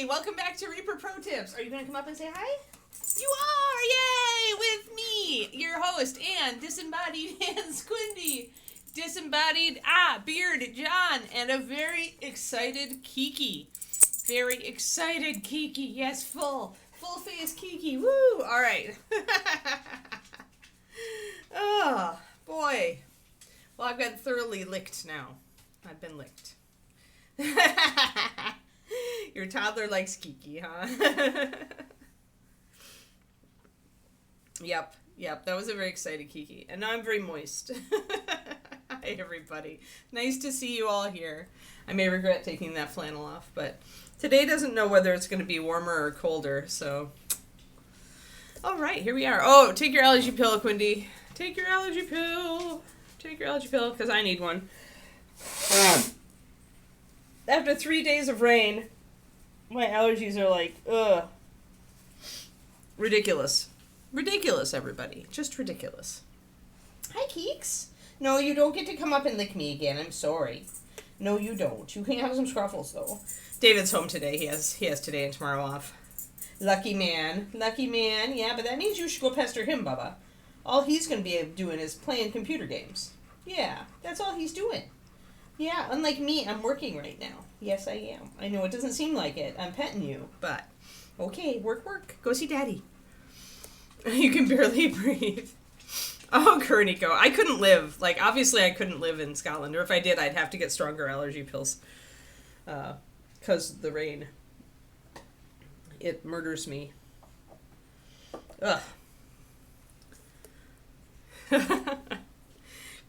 Welcome back to Reaper Pro Tips. Are you going to come up and say hi? You are! Yay! With me, your host, and disembodied hands, Quindy. Disembodied, Beard, John, and a very excited Kiki. Very excited Kiki. Yes, full face Kiki. Woo! All right. Oh, boy. Well, I've got thoroughly licked now. I've been licked. Your toddler likes Kiki, huh? Yep. That was a very excited Kiki. And now I'm very moist. Hi, everybody. Nice to see you all here. I may regret taking that flannel off, but today doesn't know whether it's going to be warmer or colder, so. All right, here we are. Oh, take your allergy pill, Quindy. Take your allergy pill. Take your allergy pill, because I need one. After 3 days of rain, my allergies are like, ugh. Ridiculous. Ridiculous, everybody. Just ridiculous. Hi, Keeks. No, you don't get to come up and lick me again. I'm sorry. No, you don't. You can have some scruffles, though. David's home today. He has today and tomorrow off. Lucky man. Lucky man. Yeah, but that means you should go pester him, Bubba. All he's going to be doing is playing computer games. Yeah, that's all he's doing. Yeah, unlike me, I'm working right now. Yes, I am. I know it doesn't seem like it. I'm petting you, but okay, work. Go see Daddy. You can barely breathe. Oh, Kerniko. I couldn't live. Like, obviously I couldn't live in Scotland, or if I did, I'd have to get stronger allergy pills. Because the rain. It murders me. Ugh.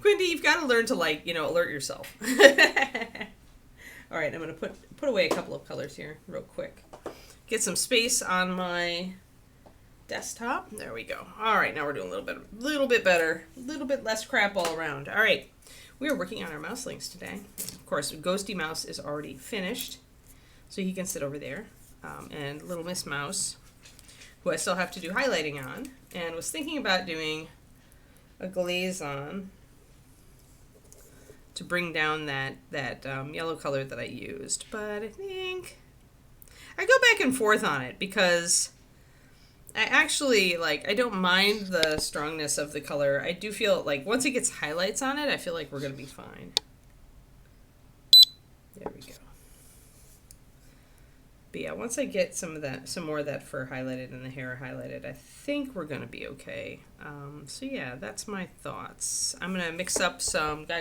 Quindy, you've got to learn to, like, alert yourself. All right, I'm going to put away a couple of colors here real quick. Get some space on my desktop. There we go. All right, now we're doing a little bit better. A little bit less crap all around. All right, we are working on our Mouslings today. Of course, Ghosty Mouse is already finished, so he can sit over there. And Little Miss Mouse, who I still have to do highlighting on, and was thinking about doing a glaze on to bring down that yellow color that I used. But I think I go back and forth on it because I actually, I don't mind the strongness of the color. I do feel like once it gets highlights on it, I feel like we're going to be fine. There we go. But yeah, once I get some more of that fur highlighted and the hair highlighted, I think we're going to be okay. So yeah, that's my thoughts. I'm going to mix up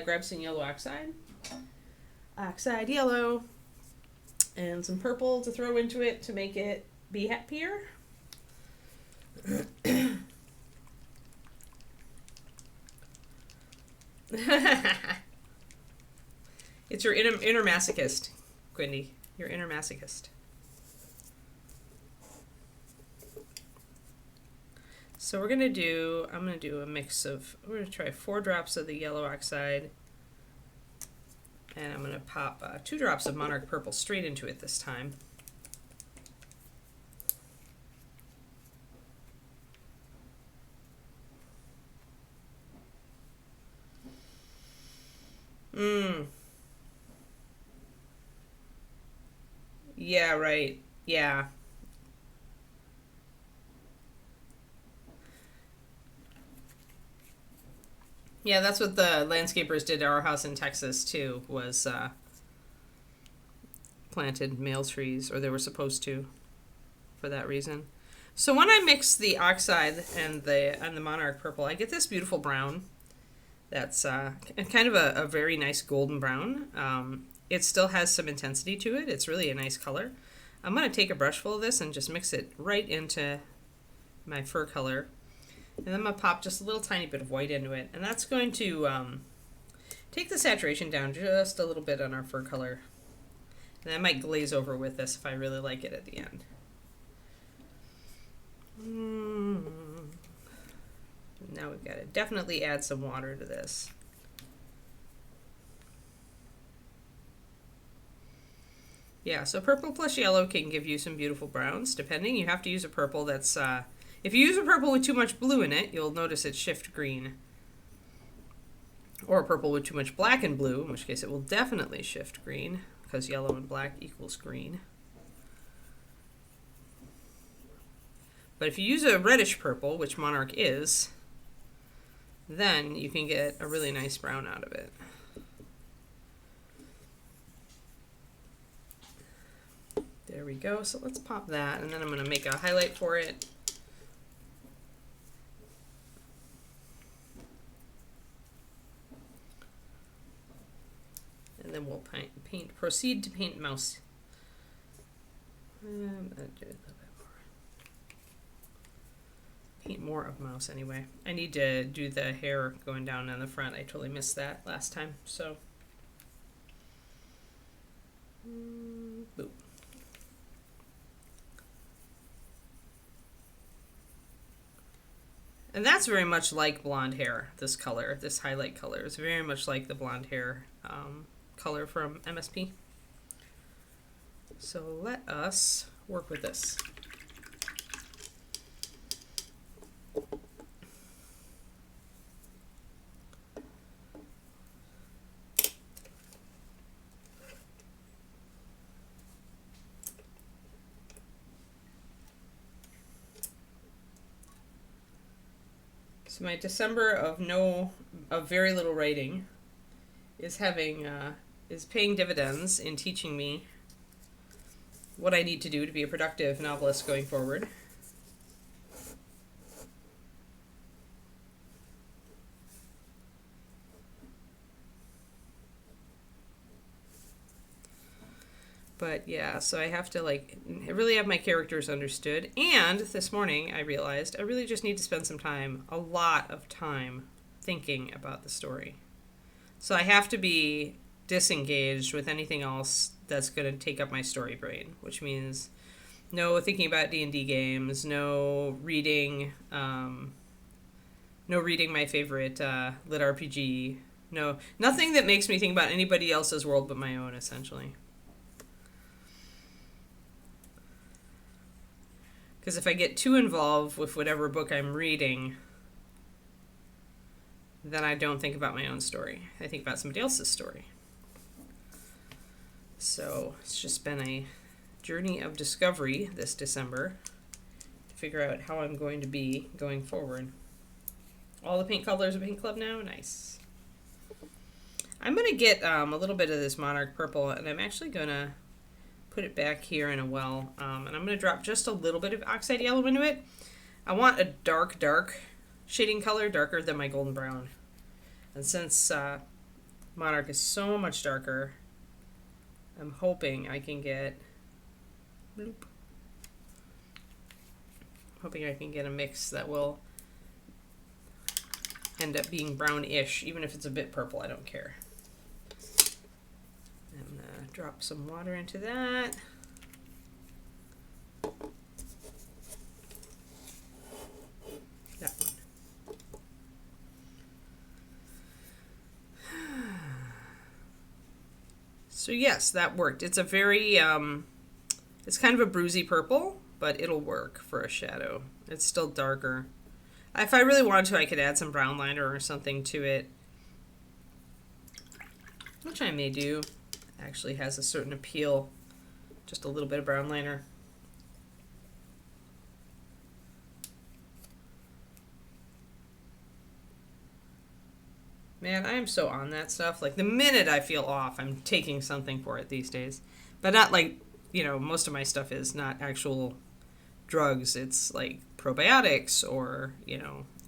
grab some yellow oxide yellow, and some purple to throw into it to make it be happier. It's your inner masochist, Quindy. Your inner masochist. So I'm going to do a mix of, we're going to try 4 drops of the yellow oxide, and I'm going to pop 2 drops of Monarch Purple straight into it this time. Yeah, right. Yeah. Yeah, that's what the landscapers did at our house in Texas, too, was planted male trees, or they were supposed to, for that reason. So when I mix the oxide and the Monarch Purple, I get this beautiful brown that's kind of a very nice golden brown. It still has some intensity to it. It's really a nice color. I'm going to take a brush full of this and just mix it right into my fur color. And then I'm going to pop just a little tiny bit of white into it. And that's going to take the saturation down just a little bit on our fur color. And I might glaze over with this if I really like it at the end. Now we've got to definitely add some water to this. Yeah, so purple plus yellow can give you some beautiful browns, depending. You have to use a purple that's, if you use a purple with too much blue in it, you'll notice it shift green. Or a purple with too much black and blue, in which case it will definitely shift green, because yellow and black equals green. But if you use a reddish purple, which Monarch is, then you can get a really nice brown out of it. There we go. So let's pop that, and then I'm going to make a highlight for it. And then we'll proceed to paint mouse. I'm going to do a little bit more. Paint more of mouse anyway. I need to do the hair going down on the front. I totally missed that last time. So, boop. And that's very much like blonde hair, this color. This highlight color is very much like the blonde hair color from MSP. So let us work with this. So my December of very little writing is paying dividends in teaching me what I need to do to be a productive novelist going forward. But yeah, so I have to really have my characters understood. And this morning I realized I really just need to spend some time, a lot of time, thinking about the story. So I have to be disengaged with anything else that's going to take up my story brain, which means no thinking about D&D games, no reading my favorite lit RPG, nothing that makes me think about anybody else's world but my own, essentially. Because if I get too involved with whatever book I'm reading, then I don't think about my own story. I think about somebody else's story. So it's just been a journey of discovery this December to figure out how I'm going to be going forward. All the paint colors of Paint Club now? Nice. I'm going to get a little bit of this Monarch purple, and I'm actually going to put it back here in a well, and I'm going to drop just a little bit of oxide yellow into it. I want a dark shading color, darker than my golden brown. And since Monarch is so much darker, I'm hoping I can get a mix that will end up being brownish, even if it's a bit purple. I don't care. I'm gonna drop some water into that. That one. So yes, that worked. It's a very, it's kind of a bruisey purple, but it'll work for a shadow. It's still darker. If I really wanted to, I could add some brown liner or something to it, which I may do. Actually has a certain appeal. Just a little bit of brown liner. Man, I am so on that stuff. Like, the minute I feel off, I'm taking something for it these days. But not like, most of my stuff is not actual drugs. It's like probiotics or,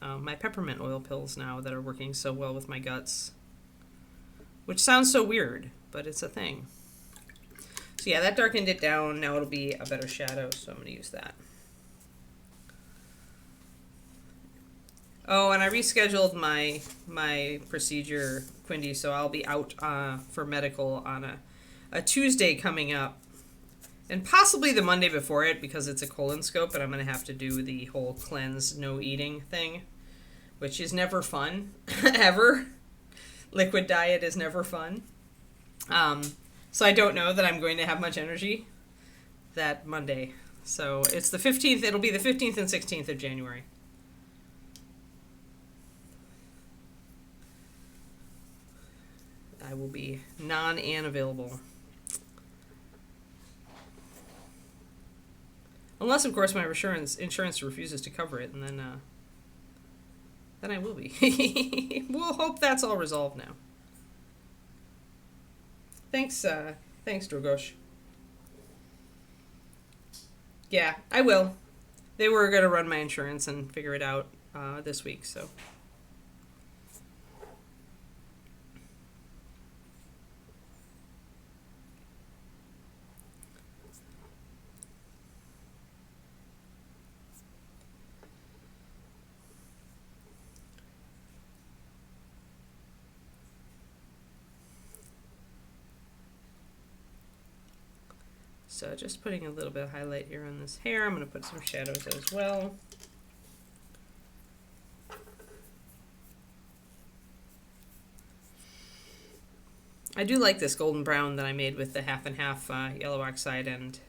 my peppermint oil pills now that are working so well with my guts. Which sounds so weird, but it's a thing. So yeah, that darkened it down. Now it'll be a better shadow, so I'm going to use that. Oh, and I rescheduled my procedure, Quindy, so I'll be out for medical on a Tuesday coming up. And possibly the Monday before it, because it's a colonoscope, but I'm going to have to do the whole cleanse, no eating thing, which is never fun, ever. Liquid diet is never fun. So I don't know that I'm going to have much energy that Monday. So it's the 15th. It'll be the 15th and 16th of January. I will be non-an available. Unless, of course, my insurance refuses to cover it, and then I will be. We'll hope that's all resolved now. Thanks, Drogosh. Yeah, I will. They were going to run my insurance and figure it out this week, so. So just putting a little bit of highlight here on this hair. I'm going to put some shadows as well. I do like this golden brown that I made with the half and half yellow oxide and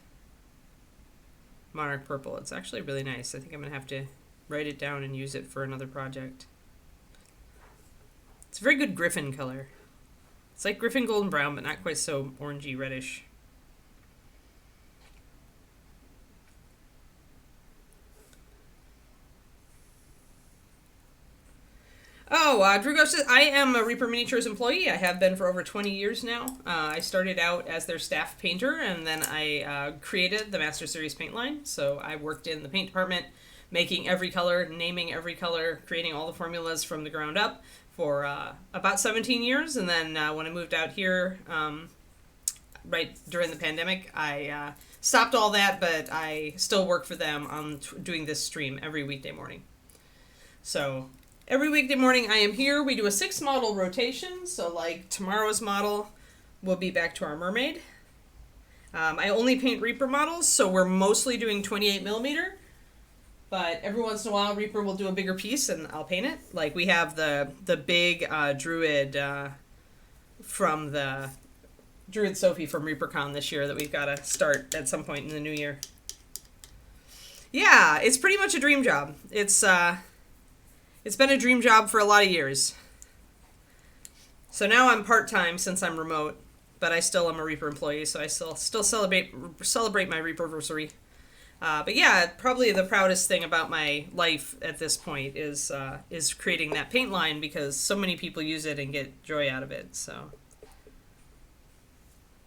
monarch purple. It's actually really nice. I think I'm going to have to write it down and use it for another project. It's a very good griffin color. It's like griffin golden brown, but not quite so orangey reddish. Oh, Drugo says, I am a Reaper Miniatures employee. I have been for over 20 years now. I started out as their staff painter, and then I created the Master Series paint line. So I worked in the paint department, making every color, naming every color, creating all the formulas from the ground up for about 17 years. And then when I moved out here, right during the pandemic, I stopped all that, but I still work for them on doing this stream every weekday morning. So every weekday morning I am here. We do a 6 model rotation. So like tomorrow's model, we'll be back to our mermaid. I only paint Reaper models, so we're mostly doing 28 millimeter. But every once in a while, Reaper will do a bigger piece and I'll paint it. Like we have the big Druid from the Druid Sophie from ReaperCon this year that we've got to start at some point in the new year. Yeah, it's pretty much a dream job. It's been a dream job for a lot of years. So now I'm part-time since I'm remote, but I still am a Reaper employee, so I still celebrate my Reaperversary. But yeah, probably the proudest thing about my life at this point is creating that paint line, because so many people use it and get joy out of it. So,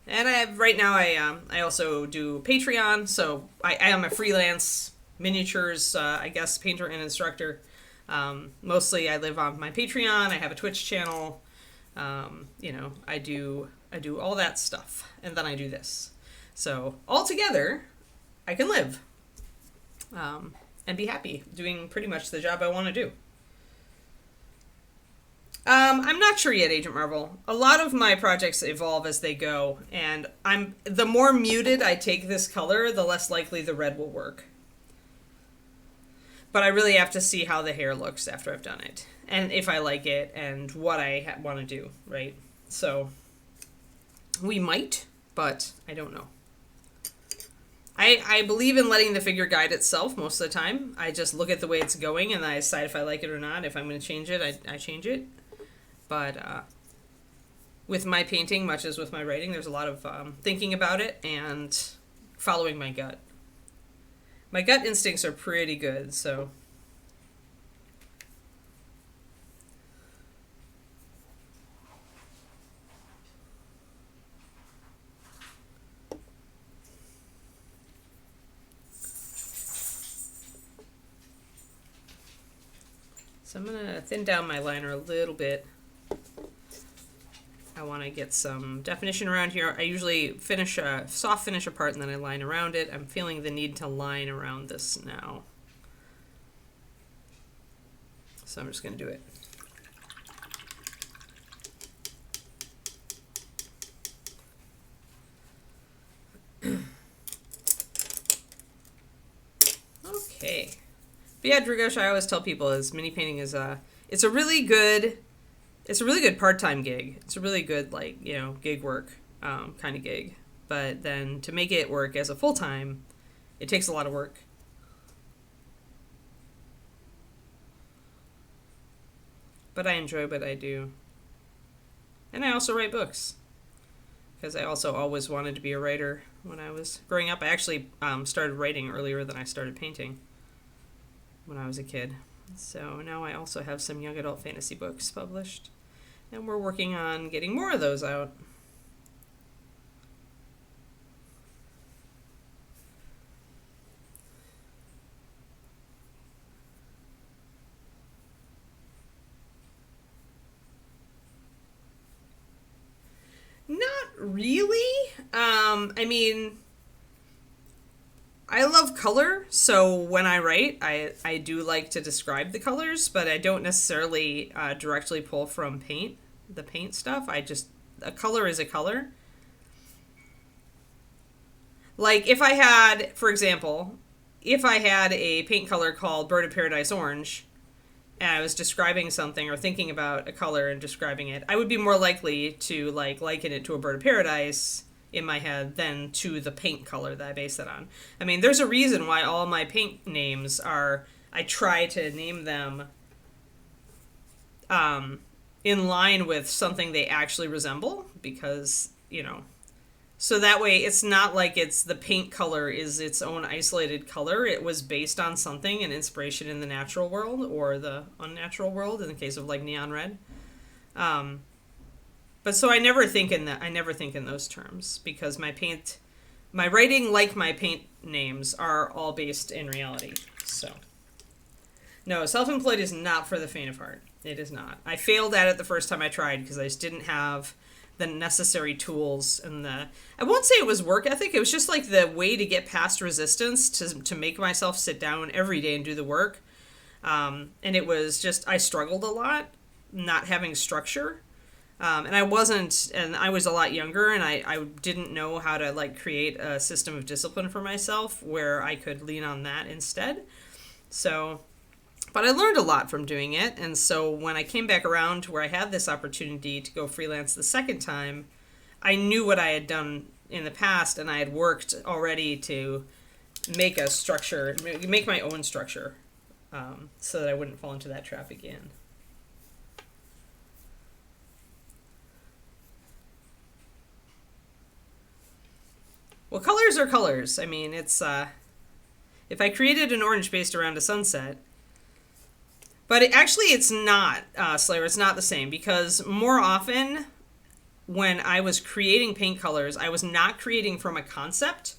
and right now I also do Patreon, so I am a freelance miniatures I guess painter and instructor. Mostly I live on my Patreon. I have a Twitch channel. I do all that stuff, and then I do this. So altogether, I can live, and be happy doing pretty much the job I want to do. I'm not sure yet, Agent Marvel. A lot of my projects evolve as they go, and the more muted I take this color, the less likely the red will work. But I really have to see how the hair looks after I've done it, and if I like it, and what I want to do, right? So, we might, but I don't know. I believe in letting the figure guide itself most of the time. I just look at the way it's going, and I decide if I like it or not. If I'm going to change it, I change it. But with my painting, much as with my writing, there's a lot of thinking about it and following my gut. My gut instincts are pretty good, so. So I'm going to thin down my liner a little bit. I want to get some definition around here. I usually soft finish a part and then I line around it. I'm feeling the need to line around this now. So I'm just going to do it. Okay. But yeah, Drugosh, I always tell people is mini painting is it's a really good part-time gig. It's a really good, gig work kind of gig. But then to make it work as a full-time, it takes a lot of work. But I enjoy what I do. And I also write books. because I also always wanted to be a writer when I was growing up. I actually started writing earlier than I started painting when I was a kid. So now I also have some young adult fantasy books published, and we're working on getting more of those out. Not really. I mean, I love color, so when I write, I do like to describe the colors, but I don't necessarily directly pull from the paint stuff. A color is a color. Like, if I had, for example, if I had a paint color called Bird of Paradise Orange, and I was describing something or thinking about a color and describing it, I would be more likely to liken it to a bird of paradise in my head than to the paint color that I base it on. I mean, there's a reason why all my paint names I try to name them in line with something they actually resemble, because, so that way it's not like the paint color is its own isolated color. It was based on something, an inspiration in the natural world or the unnatural world in the case of like neon red. But so I never think in those terms, because my writing, like my paint names, are all based in reality. So no, self-employed is not for the faint of heart. It is not. I failed at it the first time I tried because I just didn't have the necessary tools and I won't say it was work ethic. It was just like the way to get past resistance to make myself sit down every day and do the work. And it was just, I struggled a lot not having structure. And I was a lot younger, and I didn't know how to create a system of discipline for myself where I could lean on that instead. So, but I learned a lot from doing it, and so when I came back around to where I had this opportunity to go freelance the second time, I knew what I had done in the past, and I had worked already to make a structure, make my own structure, so that I wouldn't fall into that trap again. Well, colors are colors. I mean, it's, if I created an orange based around a sunset, but it's not, Slayer, it's not the same, because more often when I was creating paint colors, I was not creating from a concept,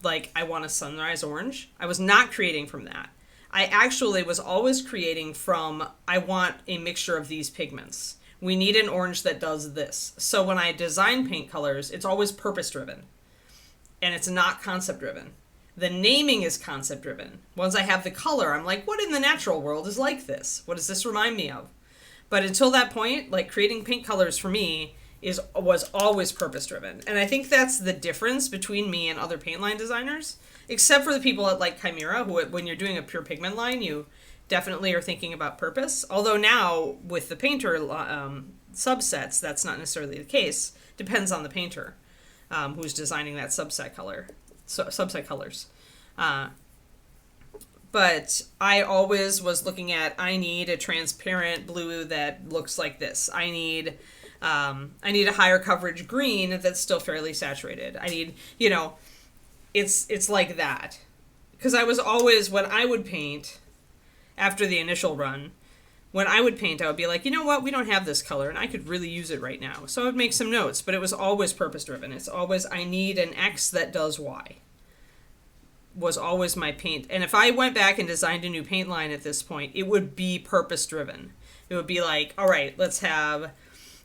like I want a sunrise orange. I was not creating from that. I actually was always creating from, I want a mixture of these pigments. We need an orange that does this. So when I design paint colors, it's always purpose-driven. And it's not concept-driven. The naming is concept-driven. Once I have the color, I'm like, what in the natural world is like this? What does this remind me of? But until that point, creating paint colors for me was always purpose-driven. And I think that's the difference between me and other paint line designers, except for the people at Chimera, who, when you're doing a pure pigment line, you definitely are thinking about purpose. Although now, with the painter subsets, that's not necessarily the case. Depends on the painter. Who's designing that subset colors. But I always was looking at, I need a transparent blue that looks like this. I need a higher coverage green that's still fairly saturated. I need, it's like that. Because I was always, when I would paint, after the initial run, when I would paint, I would be like, you know what, we don't have this color, and I could really use it right now. So I would make some notes, but it was always purpose-driven. It's always, I need an X that does Y, was always my paint. And if I went back and designed a new paint line at this point, it would be purpose-driven. It would be like, all right, let's have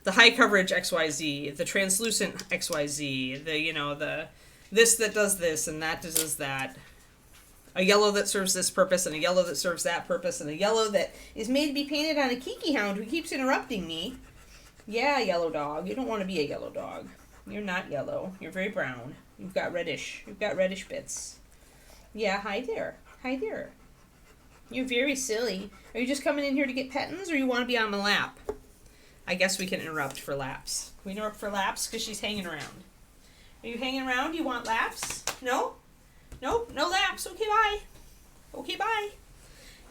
the high coverage XYZ, the translucent XYZ, the this that does this, and that does that. A yellow that serves this purpose, and a yellow that serves that purpose, and a yellow that is made to be painted on a Kiki hound who keeps interrupting me. Yeah, yellow dog. You don't want to be a yellow dog. You're not yellow. You're very brown. You've got reddish bits. Yeah, hi there. Hi there. You're very silly. Are you just coming in here to get pettins, or you want to be on my lap? I guess we can interrupt for laps. Can we interrupt for laps? Because she's hanging around. Are you hanging around? You want laps? No? Nope, no laps. Okay, bye. Okay, bye.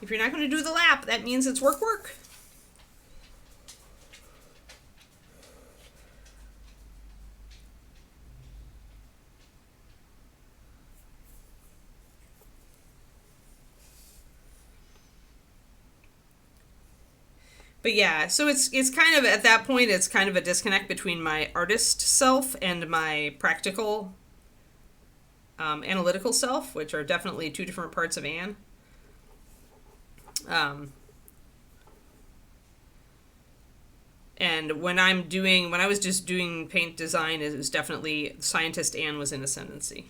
If you're not going to do the lap, that means it's work. But yeah, so it's kind of, at that point, it's kind of a disconnect between my artist self and my practical, analytical self, which are definitely two different parts of Anne. And when I was just doing paint design, it was definitely scientist Anne was in ascendancy.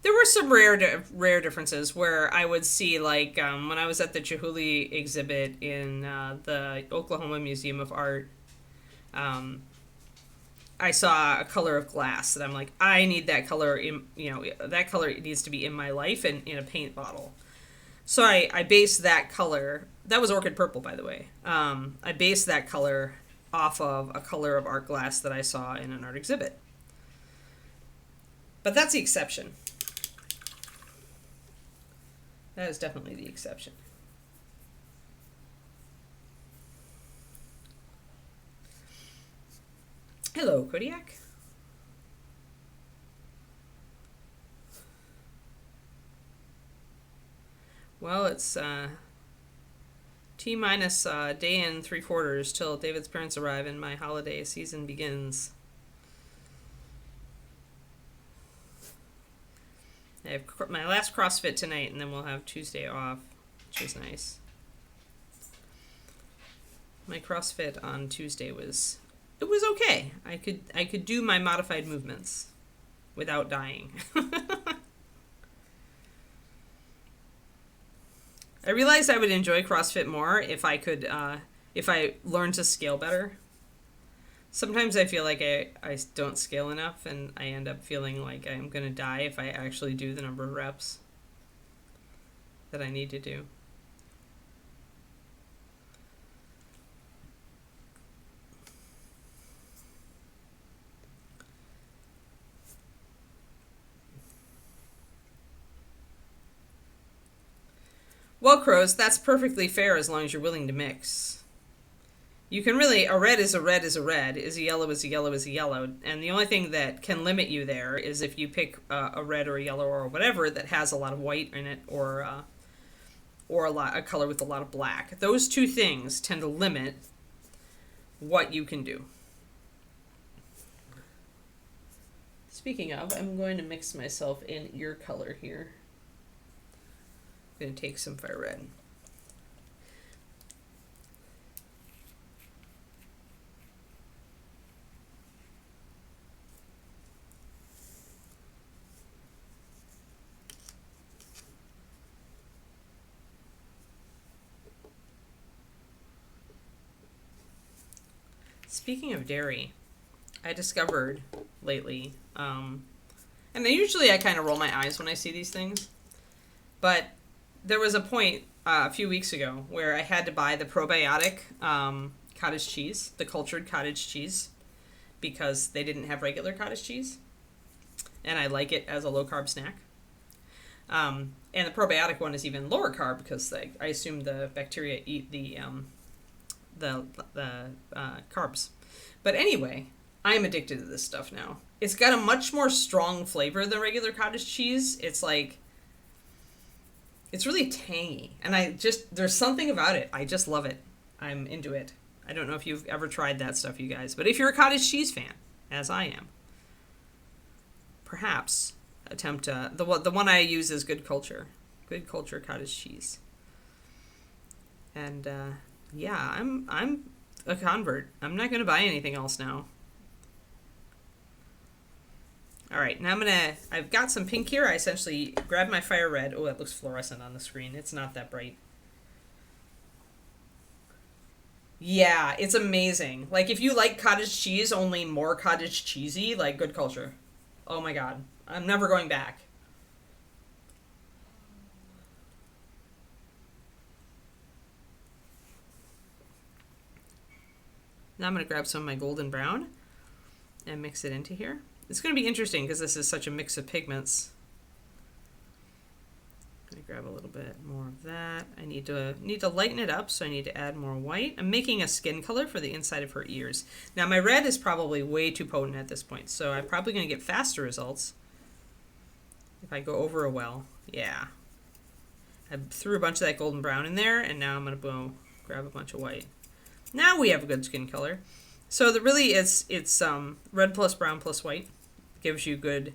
There were some rare differences where I would see, like, when I was at the Chihuly exhibit in the Oklahoma Museum of Art, I saw a color of glass that I'm like, I need that color that color needs to be in my life and in a paint bottle. So I based that color. That was orchid purple, by the way. I based that color off of a color of art glass that I saw in an art exhibit. But that's the exception. That is definitely the exception. Hello, Kodiak. Well, it's T-minus day and 3/4 till David's parents arrive and my holiday season begins. I have my last CrossFit tonight, and then we'll have Tuesday off, which is nice. My CrossFit on Tuesday was okay. I could do my modified movements without dying. I realized I would enjoy CrossFit more if I could if I learned to scale better. Sometimes I feel like I don't scale enough, and I end up feeling like I'm going to die if I actually do the number of reps that I need to do. Well, Crows, that's perfectly fair as long as you're willing to mix. You can really, a red is a red is a red, is a yellow is a yellow is a yellow, and the only thing that can limit you there is if you pick a red or a yellow or whatever that has a lot of white in it, or a color with a lot of black. Those two things tend to limit what you can do. Speaking of, I'm going to mix myself in ear color here. I'm going to take some fire red. Speaking of dairy, I discovered lately, and usually I kind of roll my eyes when I see these things, but there was a point a few weeks ago where I had to buy the probiotic cottage cheese, the cultured cottage cheese, because they didn't have regular cottage cheese, and I like it as a low-carb snack. And the probiotic one is even lower carb because I assume the bacteria eat the carbs. But anyway, I'm addicted to this stuff now. It's got a much more strong flavor than regular cottage cheese. It's like, it's really tangy. And there's something about it. I just love it. I'm into it. I don't know if you've ever tried that stuff, you guys. But if you're a cottage cheese fan, as I am, perhaps attempt the one I use is Good Culture cottage cheese. And yeah, I'm a convert. I'm not going to buy anything else now. All right, now I've got some pink here. I essentially grabbed my fire red. Oh, that looks fluorescent on the screen. It's not that bright. Yeah, it's amazing. Like, if you like cottage cheese, only more cottage cheesy, like Good Culture. Oh my God. I'm never going back. Now I'm going to grab some of my golden brown and mix it into here. It's going to be interesting because this is such a mix of pigments. I'm going to grab a little bit more of that. I need to lighten it up, so I need to add more white. I'm making a skin color for the inside of her ears. Now my red is probably way too potent at this point, so I'm probably going to get faster results if I go over a well. Yeah. I threw a bunch of that golden brown in there, and now I'm going to grab a bunch of white. Now we have a good skin color. So really it's red plus brown plus white. Gives you good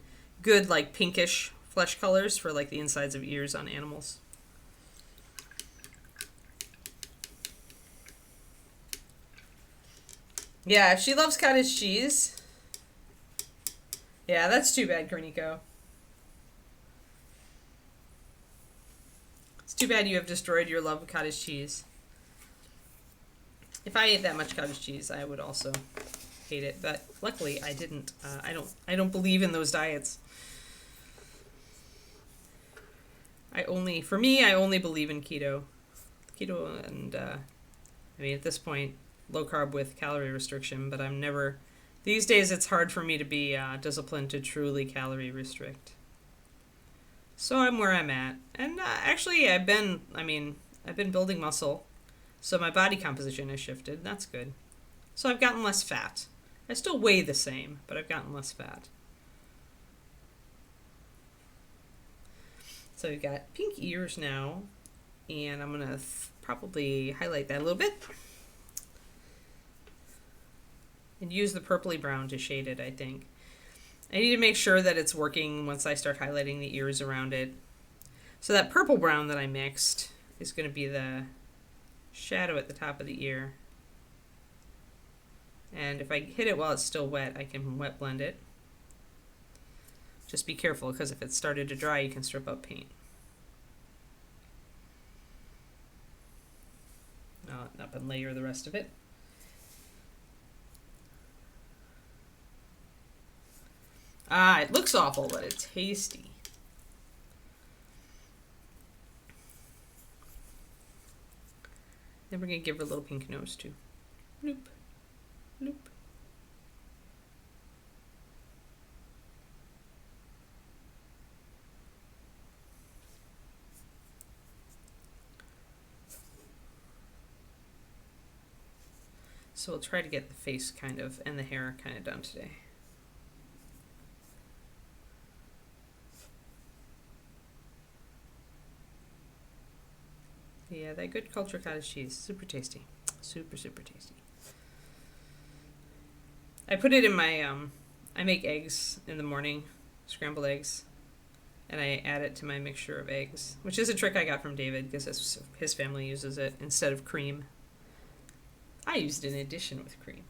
like pinkish flesh colors for like the insides of ears on animals. Yeah, she loves cottage cheese. Yeah, that's too bad, Cornico. It's too bad you have destroyed your love of cottage cheese. If I ate that much cottage cheese, I would also hate it. But luckily, I didn't. I don't believe in those diets. For me, I only believe in keto. Keto and, I mean, at this point, low carb with calorie restriction, but I'm never... These days, it's hard for me to be disciplined to truly calorie restrict. So I'm where I'm at. And actually, I've been building muscle. So my body composition has shifted. That's good. So I've gotten less fat. I still weigh the same, but I've gotten less fat. So we've got pink ears now. And I'm going to probably highlight that a little bit. And use the purpley brown to shade it, I think. I need to make sure that it's working once I start highlighting the ears around it. So that purple brown that I mixed is going to be the shadow at the top of the ear. And if I hit it while it's still wet, I can wet blend it. Just be careful, because if it's started to dry, you can strip out paint. Up and layer the rest of it. It looks awful, but it's tasty. Then we're going to give her a little pink nose, too. Bloop. Bloop. So we'll try to get the face kind of, and the hair kind of done today. Yeah, that good culture cottage cheese. Super tasty. Super, super tasty. I put it in my, I make eggs in the morning, scrambled eggs, and I add it to my mixture of eggs, which is a trick I got from David, because his family uses it instead of cream. I used it in addition with cream.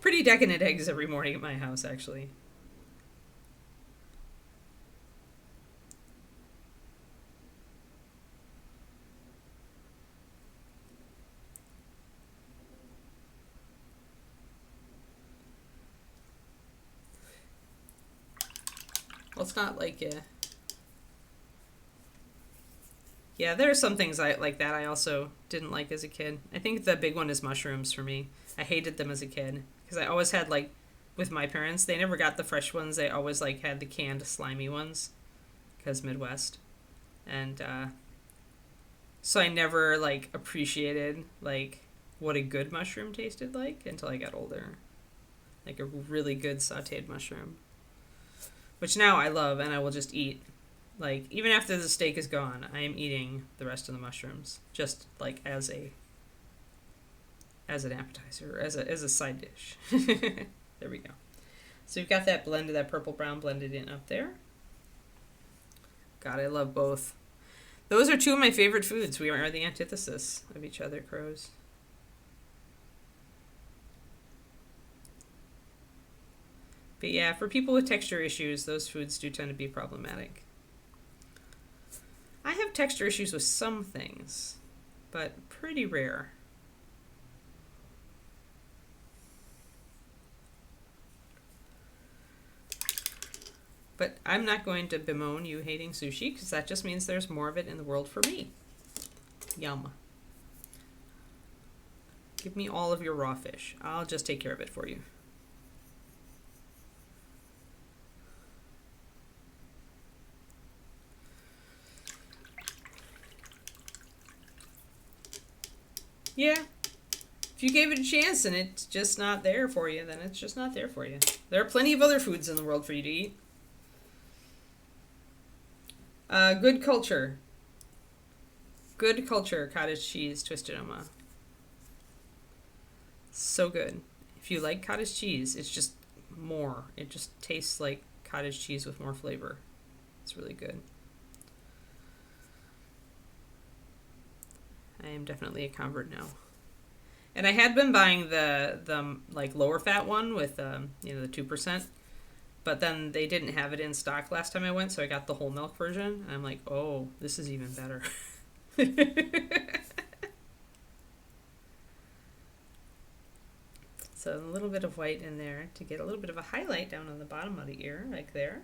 Pretty decadent eggs every morning at my house, actually. Well, it's not like yeah, there are some things like that I also didn't like as a kid. I think the big one is mushrooms for me. I hated them as a kid because I always had, like, with my parents, they never got the fresh ones. They always, like, had the canned slimy ones because Midwest. And so I never, like, appreciated, like, what a good mushroom tasted like until I got older. Like a really good sauteed mushroom. Which now I love, and I will just eat. Like, even after the steak is gone, I am eating the rest of the mushrooms. Just, like, as an appetizer, as a side dish. There we go. So we've got that blended, that purple brown blended in up there. God, I love both. Those are two of my favorite foods. We are the antithesis of each other, crows. But yeah, for people with texture issues, those foods do tend to be problematic. I have texture issues with some things, but pretty rare. But I'm not going to bemoan you hating sushi, because that just means there's more of it in the world for me. Yum. Give me all of your raw fish. I'll just take care of it for you. Yeah. If you gave it a chance and it's just not there for you, then it's just not there for you. There are plenty of other foods in the world for you to eat. Good culture. Good culture cottage cheese twisted oma. So good. If you like cottage cheese, it's just more. It just tastes like cottage cheese with more flavor. It's really good. I am definitely a convert now. And I had been buying the like lower fat one with the 2%, but then they didn't have it in stock last time I went, so I got the whole milk version. And I'm like, oh, this is even better. So a little bit of white in there to get a little bit of a highlight down on the bottom of the ear, like there.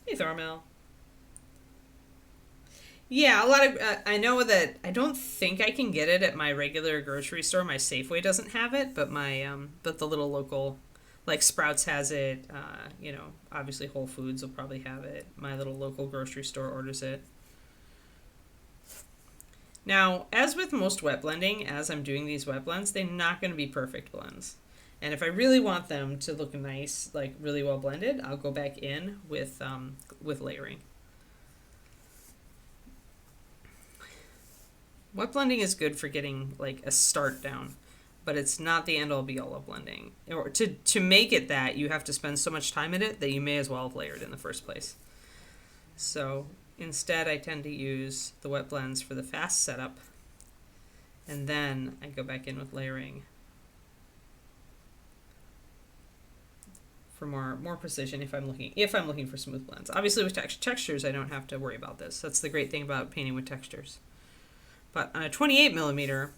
Hey, Thormel. Yeah, a lot of I know that I don't think I can get it at my regular grocery store. My Safeway doesn't have it, but but the little local, like Sprouts has it. Obviously Whole Foods will probably have it. My little local grocery store orders it. Now, as with most wet blending, as I'm doing these wet blends, they're not going to be perfect blends. And if I really want them to look nice, like really well blended, I'll go back in with layering. Wet blending is good for getting like a start down, but it's not the end all be all of blending. Or to make it that, you have to spend so much time in it that you may as well have layered in the first place. So instead, I tend to use the wet blends for the fast setup, and then I go back in with layering for more precision if I'm looking for smooth blends. Obviously, with textures, I don't have to worry about this. That's the great thing about painting with textures. But on a 28 millimeter,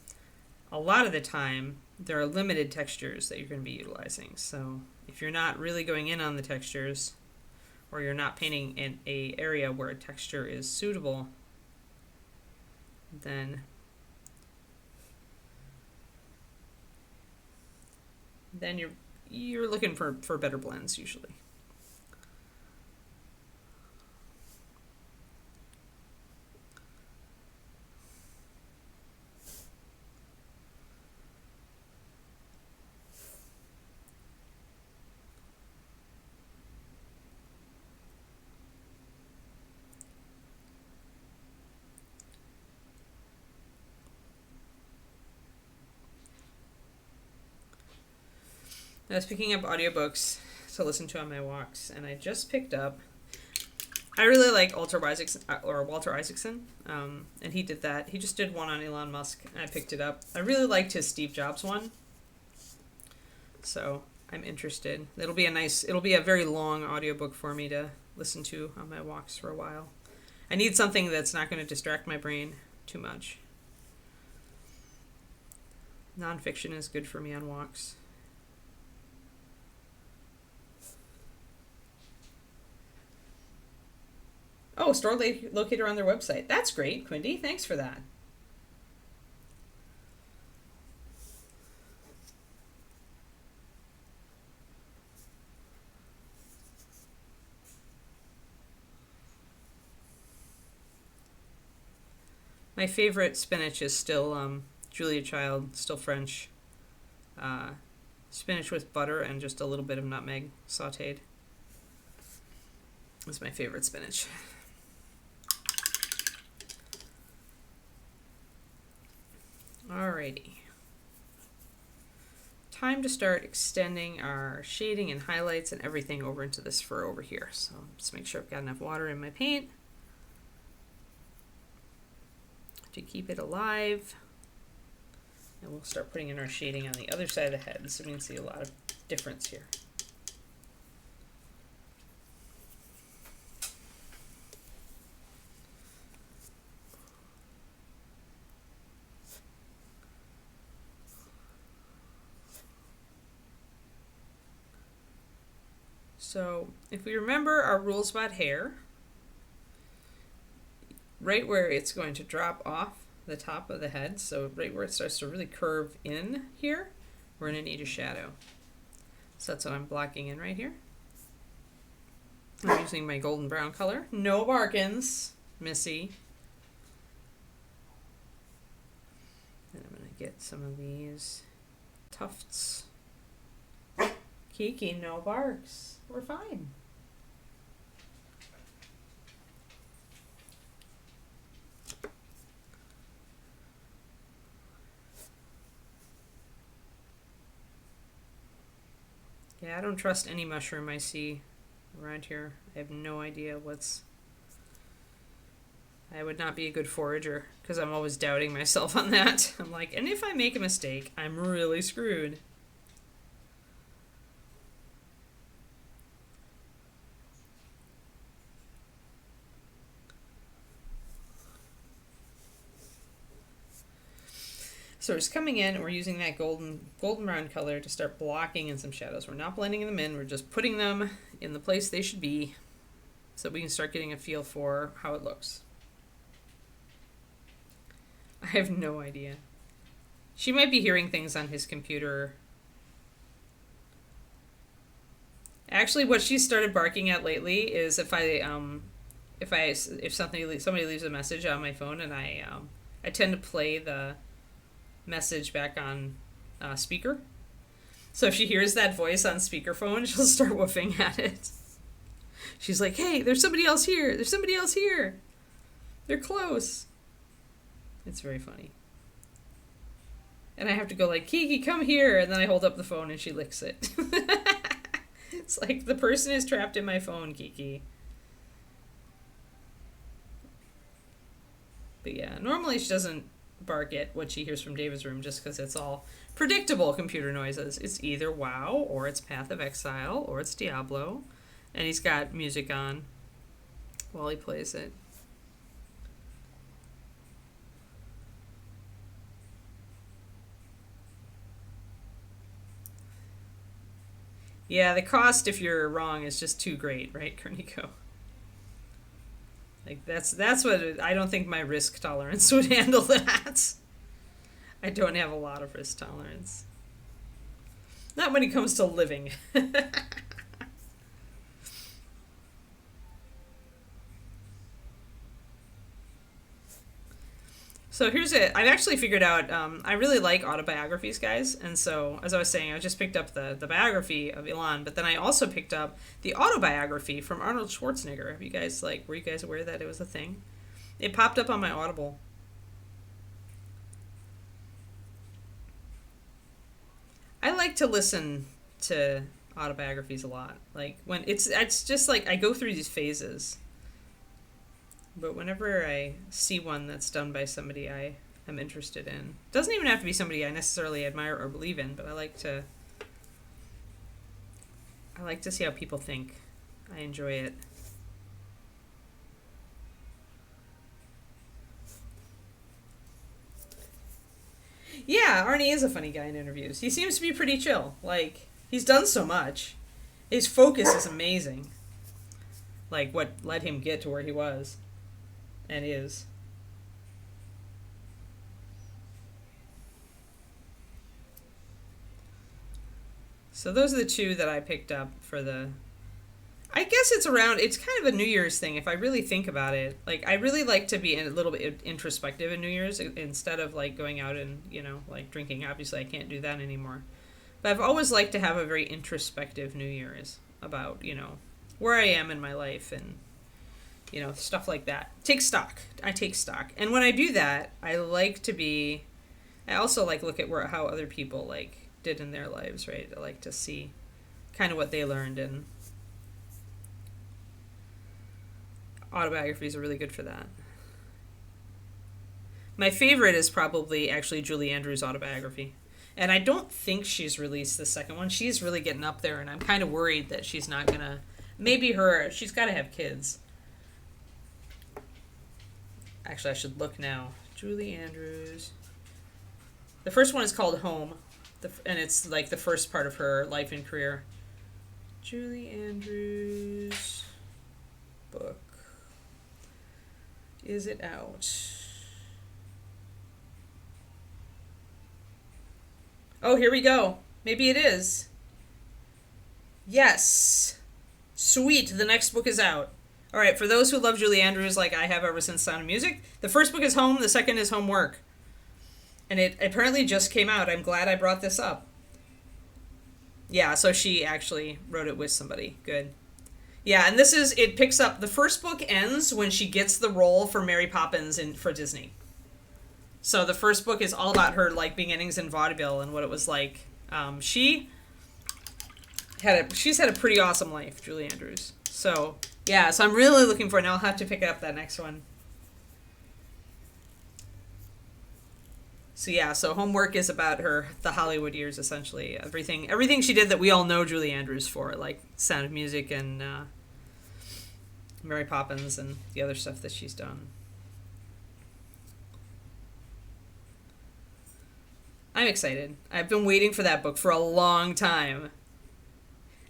a lot of the time, there are limited textures that you're going to be utilizing. So if you're not really going in on the textures, or you're not painting in an area where a texture is suitable, then you're looking for better blends usually. I was picking up audiobooks to listen to on my walks, and I just picked up. I really like Walter Isaacson, and he did that. He just did one on Elon Musk, and I picked it up. I really liked his Steve Jobs one, so I'm interested. It'll be a very long audiobook for me to listen to on my walks for a while. I need something that's not going to distract my brain too much. Nonfiction is good for me on walks. Oh, store locator on their website. That's great, Quindy. Thanks for that. My favorite spinach is still Julia Child, still French. Spinach with butter and just a little bit of nutmeg sauteed. That's my favorite spinach. Alrighty. Time to start extending our shading and highlights and everything over into this fur over here. So just make sure I've got enough water in my paint to keep it alive. And we'll start putting in our shading on the other side of the head, so we can see a lot of difference here. So if we remember our rules about hair, right where it's going to drop off the top of the head, so right where it starts to really curve in here, we're going to need a shadow. So that's what I'm blocking in right here. I'm using my golden brown color. No bargains, Missy. And I'm going to get some of these tufts. Kiki, no barks. We're fine. Yeah, I don't trust any mushroom I see around here. I have no idea what's... I would not be a good forager because I'm always doubting myself on that. I'm like, and if I make a mistake, I'm really screwed. So it's coming in, and we're using that golden brown color to start blocking in some shadows. We're not blending them in, we're just putting them in the place they should be so we can start getting a feel for how it looks. I have no idea. She might be hearing things on his computer. Actually, what she started barking at lately is if somebody leaves a message on my phone, and I tend to play the message back on speaker. So if she hears that voice on speakerphone, she'll start woofing at it. She's like, hey, there's somebody else here. There's somebody else here. They're close. It's very funny. And I have to go like, Kiki, come here. And then I hold up the phone and she licks it. It's like, the person is trapped in my phone, Kiki. But yeah, normally she doesn't bark at what she hears from David's room just because it's all predictable computer noises. It's either WoW, or it's Path of Exile, or it's Diablo. And he's got music on while he plays it. Yeah, the cost if you're wrong is just too great, right, Kerniko? Like, that's what I don't think my risk tolerance would handle that. I don't have a lot of risk tolerance. Not when it comes to living. So here's it. I've actually figured out, I really like autobiographies, guys. And so, as I was saying, I just picked up the biography of Elon, but then I also picked up the autobiography from Arnold Schwarzenegger. Have you guys, were you guys aware that it was a thing? It popped up on my Audible. I like to listen to autobiographies a lot. Like, when it's just like, I go through these phases. But whenever I see one that's done by somebody I am interested in, doesn't even have to be somebody I necessarily admire or believe in, but I like to see how people think. I enjoy it. Yeah, Arnie is a funny guy in interviews. He seems to be pretty chill. Like, he's done so much. His focus is amazing. Like, what led him get to where he was. And is. So those are the two that I picked up for the... I guess it's kind of a New Year's thing if I really think about it. Like, I really like to be a little bit introspective in New Year's instead of, like, going out and, drinking. Obviously, I can't do that anymore. But I've always liked to have a very introspective New Year's about, where I am in my life and... stuff like that. I take stock. And when I do that, I also look at how other people, did in their lives, right? I like to see kind of what they learned, and autobiographies are really good for that. My favorite is probably actually Julie Andrews' autobiography. And I don't think she's released the second one. She's really getting up there, and I'm kind of worried that she's not gonna... she's got to have kids. Actually, I should look now. Julie Andrews. The first one is called Home, and it's the first part of her life and career. Julie Andrews book. Is it out? Oh, here we go. Maybe it is. Yes. Sweet, the next book is out. All right, for those who love Julie Andrews like I have ever since Sound of Music, the first book is Home, the second is Homework. And it apparently just came out. I'm glad I brought this up. Yeah, so she actually wrote it with somebody. Good. Yeah, and it picks up, the first book ends when she gets the role for Mary Poppins for Disney. So the first book is all about her, beginnings in vaudeville and what it was like. She she's had a pretty awesome life, Julie Andrews. So yeah, so I'm really looking forward. Now I'll have to pick up that next one. So yeah, so Homework is about the Hollywood years, essentially. Everything she did that we all know Julie Andrews for, like Sound of Music and Mary Poppins and the other stuff that she's done. I'm excited. I've been waiting for that book for a long time.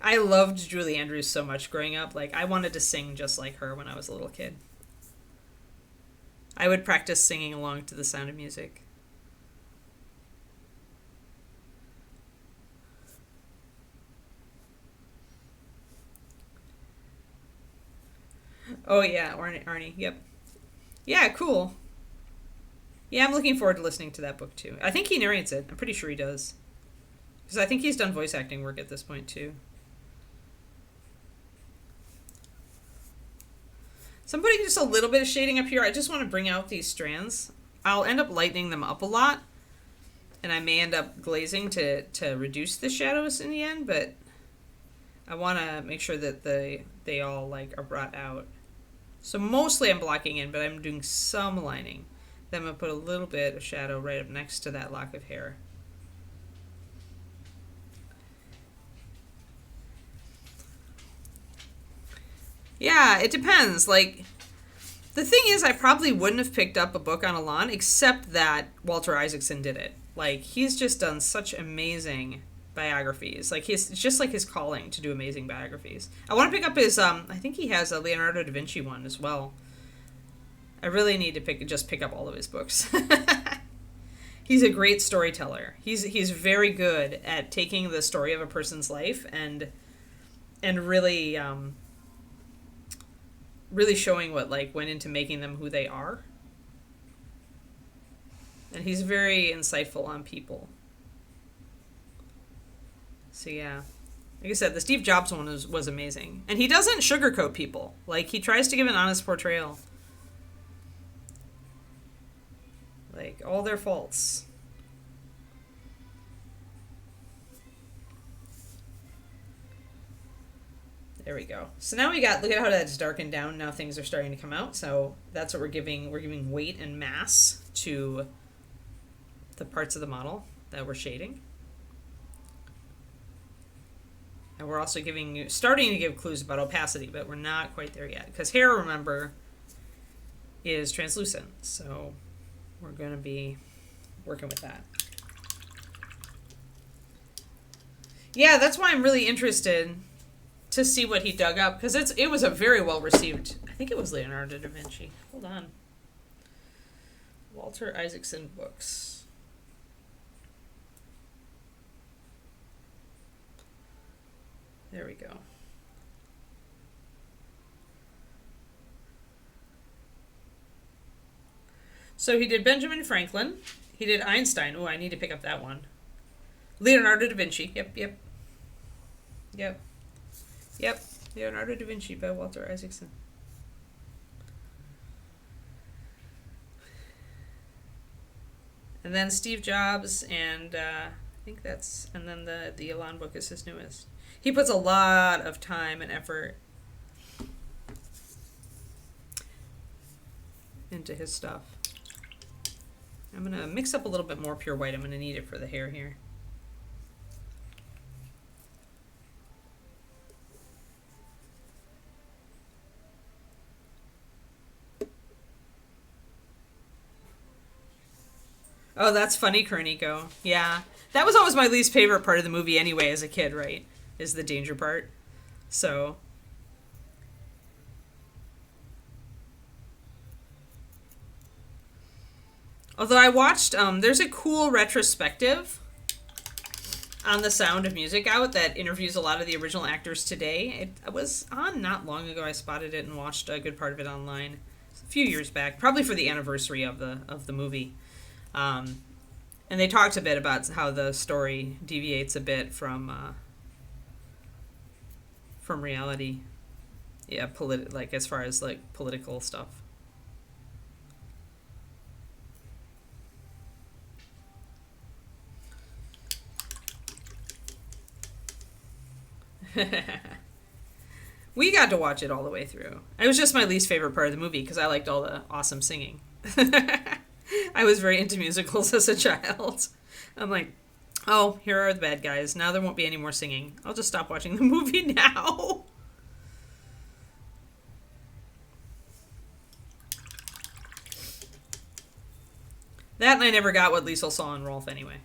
I loved Julie Andrews so much growing up. Like, I wanted to sing just like her when I was a little kid. I would practice singing along to The Sound of Music. Oh, yeah, Arnie, yep. Yeah, cool. Yeah, I'm looking forward to listening to that book, too. I think he narrates it. I'm pretty sure he does. Because I think he's done voice acting work at this point, too. So I'm putting just a little bit of shading up here. I just want to bring out these strands. I'll end up lightening them up a lot. And I may end up glazing to reduce the shadows in the end, but I want to make sure that they all like are brought out. So mostly I'm blocking in, but I'm doing some lining. Then I'm going to put a little bit of shadow right up next to that lock of hair. Yeah, it depends. Like, the thing is, I probably wouldn't have picked up a book on Elan except that Walter Isaacson did it. Like, he's just done such amazing biographies. Like, it's just like his calling to do amazing biographies. I want to pick up his, I think he has a Leonardo da Vinci one as well. I really need to pick up all of his books. He's a great storyteller. He's very good at taking the story of a person's life and really really showing what like went into making them who they are. And he's very insightful on people. So yeah. Like I said, the Steve Jobs one was amazing. And he doesn't sugarcoat people. Like, he tries to give an honest portrayal. Like, all their faults. There we go. So now look at how that's darkened down. Now things are starting to come out. So that's what we're giving. We're giving weight and mass to the parts of the model that we're shading. And we're also starting to give clues about opacity, but we're not quite there yet. Because hair, remember, is translucent. So we're going to be working with that. Yeah, that's why I'm really interested to see what he dug up. Because it was a very well-received... I think it was Leonardo da Vinci. Hold on. Walter Isaacson books. There we go. So he did Benjamin Franklin. He did Einstein. Oh, I need to pick up that one. Leonardo da Vinci. Yep. Leonardo da Vinci by Walter Isaacson. And then Steve Jobs, and I think that's... And then the Elan book is his newest. He puts a lot of time and effort into his stuff. I'm going to mix up a little bit more pure white. I'm going to need it for the hair here. Oh, that's funny, Kerniko. Yeah. That was always my least favorite part of the movie anyway as a kid, right? Is the danger part. So... Although I watched, there's a cool retrospective on The Sound of Music out that interviews a lot of the original actors today. It was on not long ago. I spotted it and watched a good part of it online. A few years back, probably for the anniversary of the movie. And they talked a bit about how the story deviates a bit from reality. Yeah, like as far as like political stuff. We got to watch it all the way through. It was just my least favorite part of the movie because I liked all the awesome singing. I was very into musicals as a child. I'm like, oh, here are the bad guys. Now there won't be any more singing. I'll just stop watching the movie now. That and I never got what Liesel saw in Rolf anyway.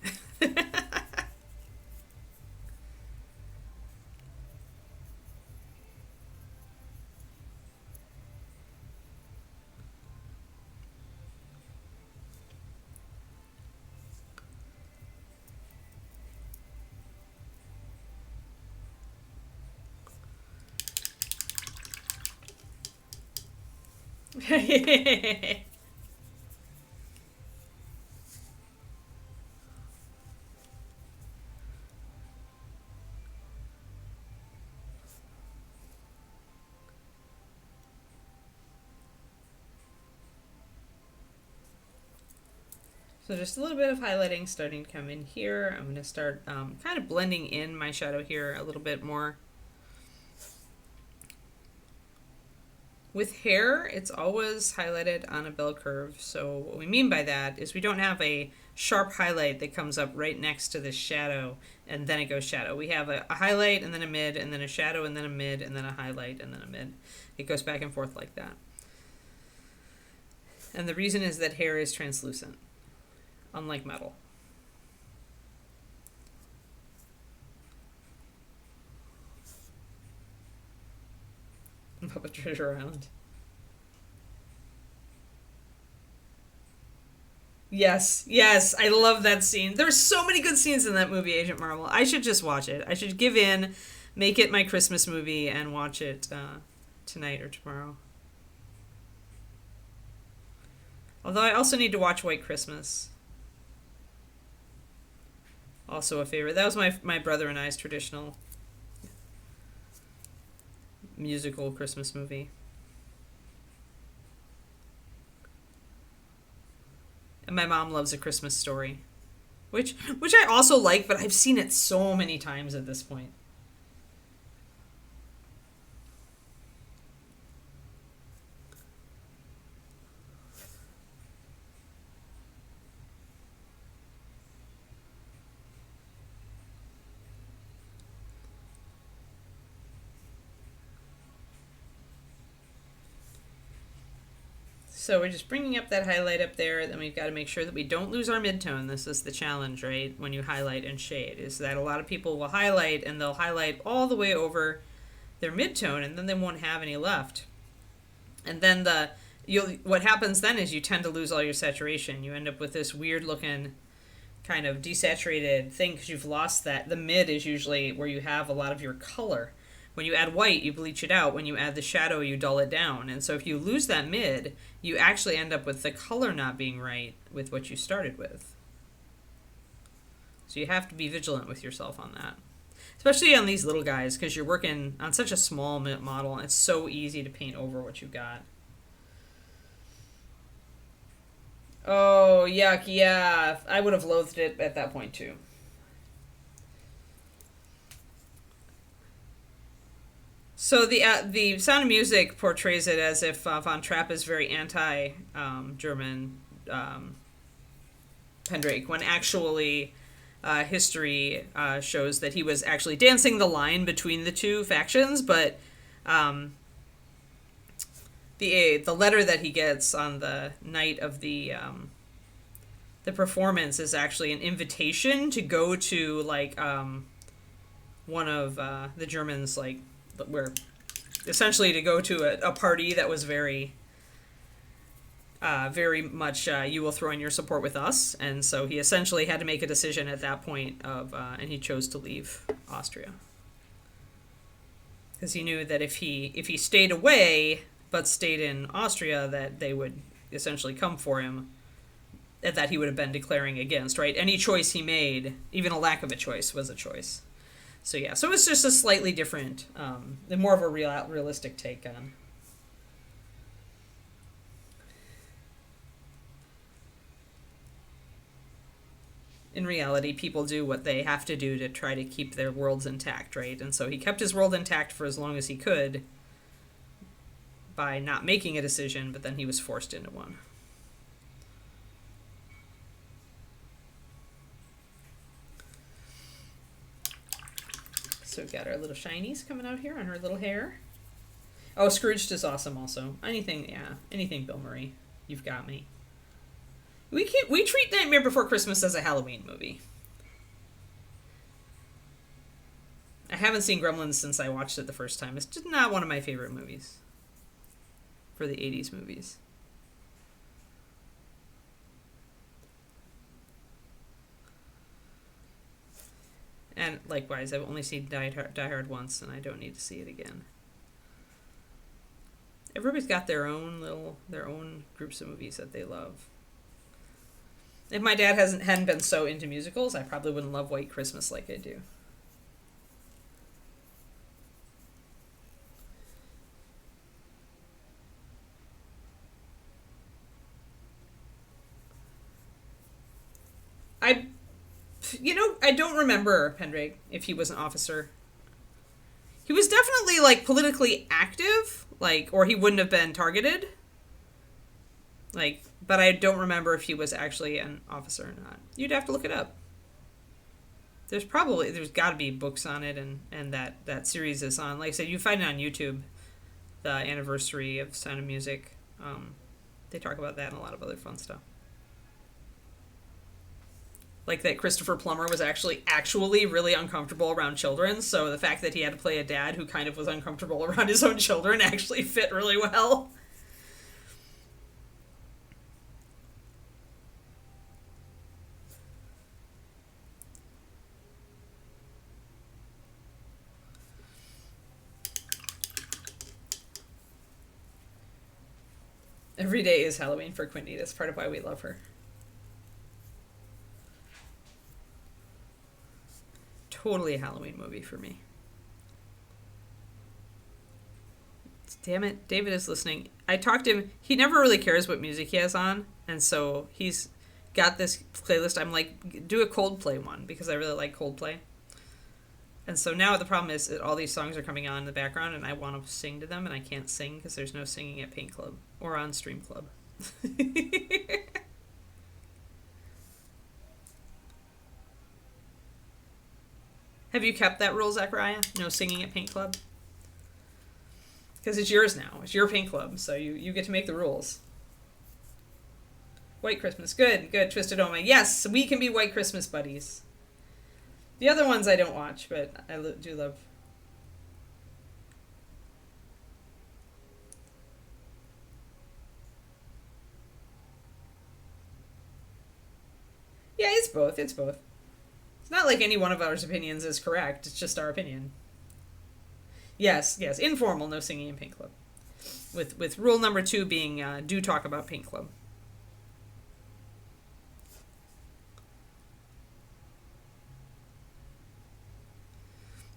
So just a little bit of highlighting starting to come in here. I'm going to start kind of blending in my shadow here a little bit more. With hair, it's always highlighted on a bell curve. So what we mean by that is we don't have a sharp highlight that comes up right next to this shadow and then it goes shadow. We have a highlight and then a mid and then a shadow and then a mid and then a highlight and then a mid. It goes back and forth like that. And the reason is that hair is translucent, unlike metal. Muppet Treasure Island. Yes, yes, I love that scene. There's so many good scenes in that movie, Agent Marvel. I should just watch it. I should give in, make it my Christmas movie, and watch it tonight or tomorrow. Although I also need to watch White Christmas. Also a favorite. That was my brother and I's traditional musical Christmas movie. And my mom loves A Christmas Story, which I also like, but I've seen it so many times at this point. So we're just bringing up that highlight up there. Then we've got to make sure that we don't lose our midtone. This is the challenge, right? When you highlight and shade, is that a lot of people will highlight and they'll highlight all the way over their midtone, and then they won't have any left. And then what happens then is you tend to lose all your saturation. You end up with this weird looking kind of desaturated thing because you've lost that. The mid is usually where you have a lot of your color. When you add white, you bleach it out. When you add the shadow, you dull it down. And so if you lose that mid, you actually end up with the color not being right with what you started with. So you have to be vigilant with yourself on that. Especially on these little guys, because you're working on such a small model, and it's so easy to paint over what you've got. Oh, yuck, yeah. I would have loathed it at that point, too. So the Sound of Music portrays it as if Von Trapp is very anti-German Pendrake, when actually history shows that he was actually dancing the line between the two factions. But the letter that he gets on the night of the performance is actually an invitation to go to like one of the Germans, like, where essentially to go to a party that was very much you will throw in your support with us. And so he essentially had to make a decision at that point of and he chose to leave Austria because he knew that if he stayed away but stayed in Austria, that they would essentially come for him, and that he would have been declaring against, right? Any choice he made, even a lack of a choice, was a choice. So yeah, so it's just a slightly different, more of a realistic take on. in reality, people do what they have to do to try to keep their worlds intact, right? And so he kept his world intact for as long as he could by not making a decision, but then he was forced into one. So we've got our little shinies coming out here on her little hair. Oh, Scrooged is awesome also. Anything Bill Murray. You've got me. We treat Nightmare Before Christmas as a Halloween movie. I haven't seen Gremlins since I watched it the first time. It's just not one of my favorite movies. For the 80s movies. And likewise, I've only seen Die Hard once, and I don't need to see it again. Everybody's got their own groups of movies that they love. If my dad hadn't been so into musicals, I probably wouldn't love White Christmas like I do. I don't remember Pendrake if he was an officer. He was definitely politically active, or he wouldn't have been targeted. But I don't remember if he was actually an officer or not. You'd have to look it up. There's got to be books on it, and that series is on. Like I said, you find it on YouTube, the anniversary of Sound of Music. They talk about that and a lot of other fun stuff. Like that Christopher Plummer was actually really uncomfortable around children, so the fact that he had to play a dad who kind of was uncomfortable around his own children actually fit really well. Every day is Halloween for Quinny. That's part of why we love her. Totally a Halloween movie for me. Damn it, David is listening. I talked to him. He never really cares what music he has on, and so he's got this playlist. I'm like, do a Coldplay one, because I really like Coldplay. And so now the problem is that all these songs are coming on in the background, and I want to sing to them, and I can't sing because there's no singing at Paint Club or on Stream Club. Have you kept that rule, Zachariah? No singing at Paint Club? Because it's yours now. It's your Paint Club, so you get to make the rules. White Christmas. Good. Twisted Oma. Yes, we can be White Christmas buddies. The other ones I don't watch, but I do love. Yeah, it's both. It's not like any one of our opinions is correct. It's just our opinion. Yes. Informal, no singing in Paint Club. With rule number 2 being do talk about Paint Club.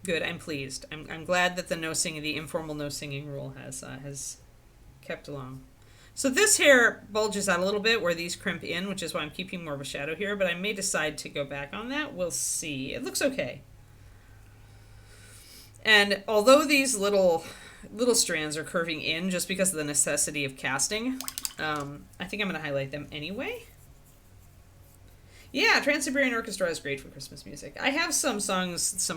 Good, I'm pleased. I'm glad that the informal no singing rule has kept along. So this hair bulges out a little bit where these crimp in, which is why I'm keeping more of a shadow here, but I may decide to go back on that. We'll see. It looks okay. And although these little strands are curving in just because of the necessity of casting, I think I'm going to highlight them anyway. Yeah, Trans-Siberian Orchestra is great for Christmas music. I have some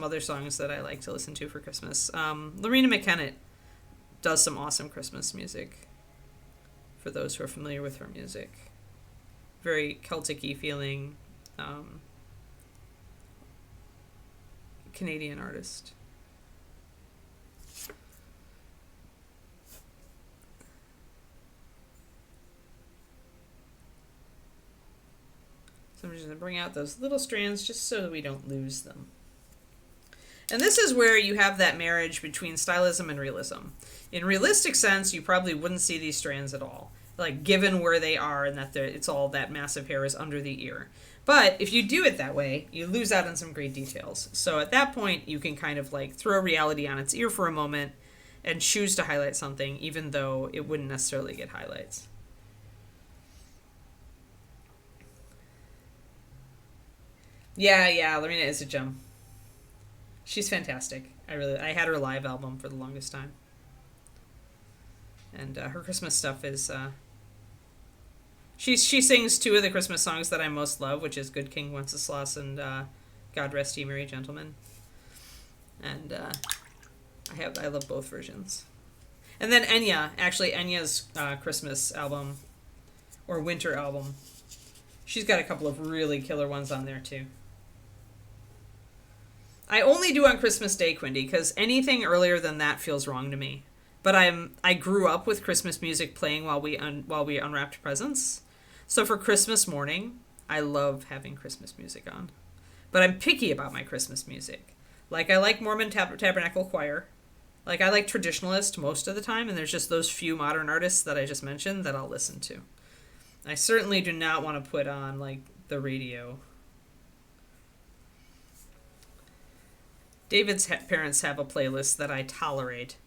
other songs that I like to listen to for Christmas. Lorena McKennitt does some awesome Christmas music, for those who are familiar with her music. Very Celtic-y feeling, Canadian artist. So I'm just going to bring out those little strands just so that we don't lose them. And this is where you have that marriage between stylism and realism. In realistic sense, you probably wouldn't see these strands at all, given where they are and that it's all that massive hair is under the ear. But if you do it that way, you lose out on some great details. So at that point, you can kind of throw reality on its ear for a moment and choose to highlight something, even though it wouldn't necessarily get highlights. Yeah, Lorena is a gem. She's fantastic. I had her live album for the longest time. And her Christmas stuff is, she sings two of the Christmas songs that I most love, which is Good King Wenceslas and God Rest Ye Merry Gentlemen. And I love both versions. And then Enya's Christmas album or winter album. She's got a couple of really killer ones on there too. I only do on Christmas Day, Quindy, because anything earlier than that feels wrong to me. But I grew up with Christmas music playing while we unwrapped presents. So for Christmas morning, I love having Christmas music on. But I'm picky about my Christmas music. Like, I like Mormon Tabernacle Choir. Like, I like traditionalist most of the time, and there's just those few modern artists that I just mentioned that I'll listen to. I certainly do not want to put on, like, the radio. David's parents have a playlist that I tolerate.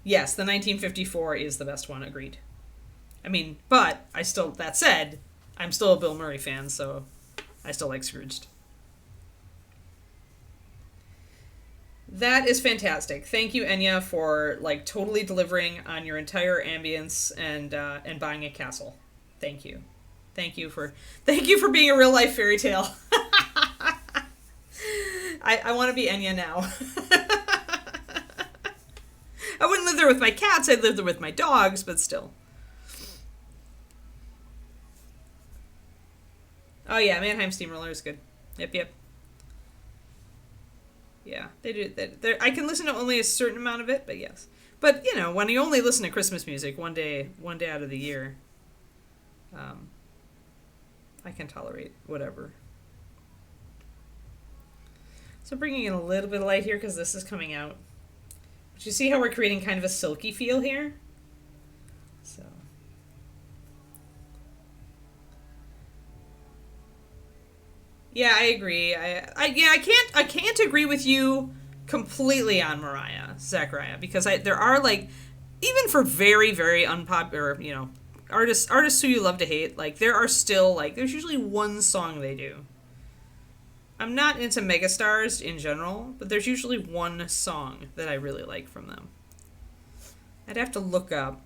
Yes, the 1954 is the best one, agreed. I mean, but that said, I'm still a Bill Murray fan, so I still like Scrooged. That is fantastic. Thank you, Enya, for like totally delivering on your entire ambience and buying a castle. Thank you. Thank you for being a real life fairy tale. I want to be Enya now. I wouldn't live there with my cats, I'd live there with my dogs, but still. Oh yeah, Mannheim Steamroller is good. Yep. Yeah, they do. I can listen to only a certain amount of it, but yes. But, you know, when you only listen to Christmas music one day out of the year, I can tolerate whatever. So bringing in a little bit of light here because this is coming out. But you see how we're creating kind of a silky feel here? So. Yeah, I agree. I can't agree with you completely on Zachariah, because there are, like, even for very, very unpopular, you know, artists who you love to hate, like, there are still, like, there's usually one song they do. I'm not into megastars in general, but there's usually one song that I really like from them. I'd have to look up.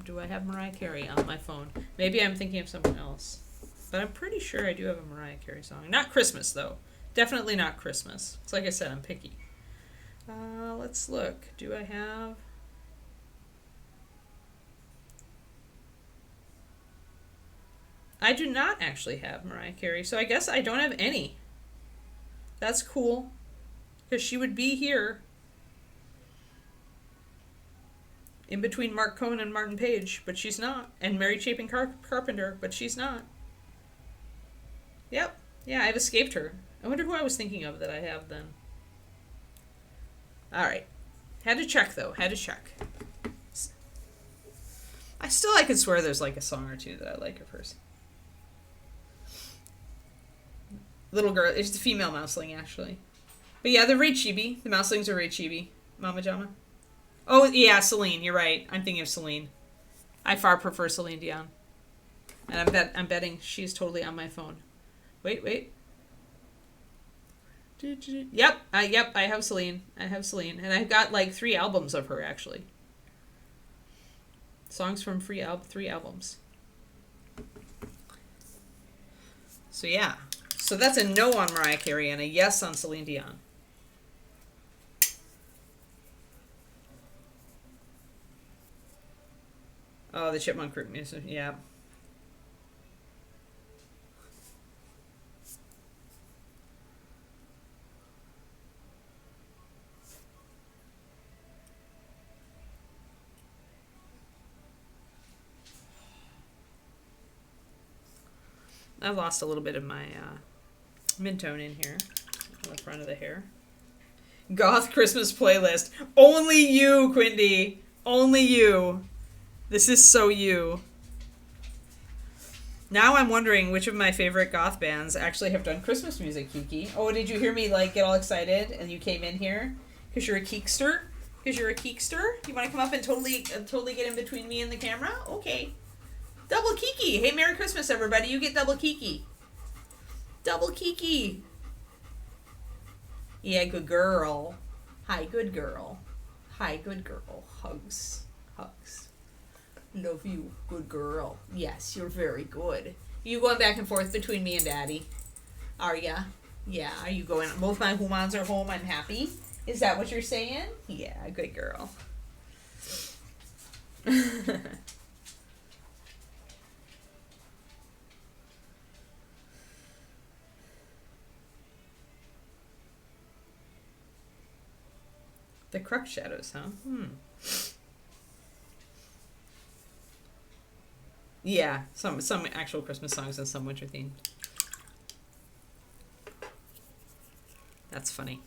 Do I have Mariah Carey on my phone? Maybe I'm thinking of someone else. But I'm pretty sure I do have a Mariah Carey song. Not Christmas, though. Definitely not Christmas. It's like I said, I'm picky. Let's look. Do I have... I do not actually have Mariah Carey, so I guess I don't have any. That's cool. Because she would be here. In between Mark Cohn and Martin Page, but she's not. And Mary Chapin Carpenter, but she's not. Yep. Yeah, I've escaped her. I wonder who I was thinking of that I have then. Alright. Had to check, though. I could swear there's like a song or two that I like of hers. Little girl. It's the female Mousling, actually. But yeah, they're very chibi. The Mouslings are very chibi. Mama Jama. Oh, yeah, Celine. You're right. I'm thinking of Celine. I far prefer Celine Dion. And I'm betting she's totally on my phone. Wait. Yep, I have Celine. And I've got like 3 albums of her, actually. Songs from 3 albums. So yeah. So that's a no on Mariah Carey and a yes on Celine Dion. Oh, the Chipmunk Group music, yeah. I lost a little bit of my mid-tone in here on the front of the hair. Goth Christmas playlist. Only you, Quindy. Only you. This is so you. Now I'm wondering which of my favorite goth bands actually have done Christmas music, Kiki. Oh, did you hear me like get all excited and you came in here because you're a Keekster? Because you're a Keekster? You want to come up and totally get in between me and the camera? Okay. Double Kiki. Hey, Merry Christmas, everybody. You get double Kiki. Double Kiki. Yeah, good girl. Hi, good girl. Hi, good girl. Hugs. Hugs. Love you, good girl. Yes, you're very good. You going back and forth between me and Daddy? Are ya? Yeah, are you going? Both my humans are home. I'm happy. Is that what you're saying? Yeah, good girl. The Crux Shadows, huh? Yeah, some actual Christmas songs and some winter themed. That's funny.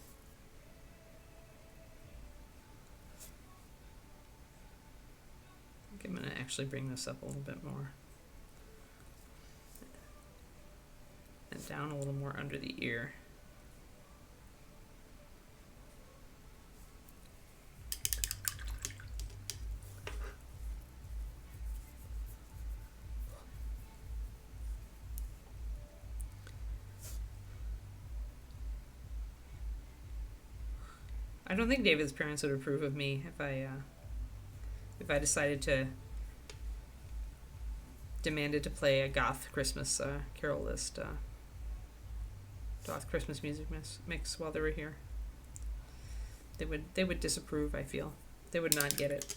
I think I'm gonna actually bring this up a little bit more. And down a little more under the ear. I don't think David's parents would approve of me if I decided to demanded to play a goth Christmas carol list, goth Christmas music mix while they were here. They would disapprove. I feel they would not get it.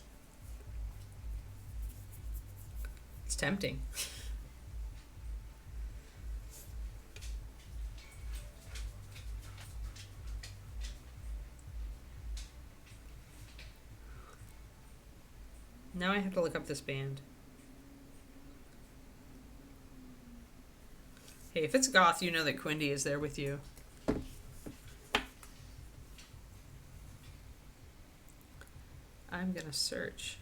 It's tempting. Now I have to look up this band. Hey, if it's goth, you know that Quindy is there with you. I'm gonna search.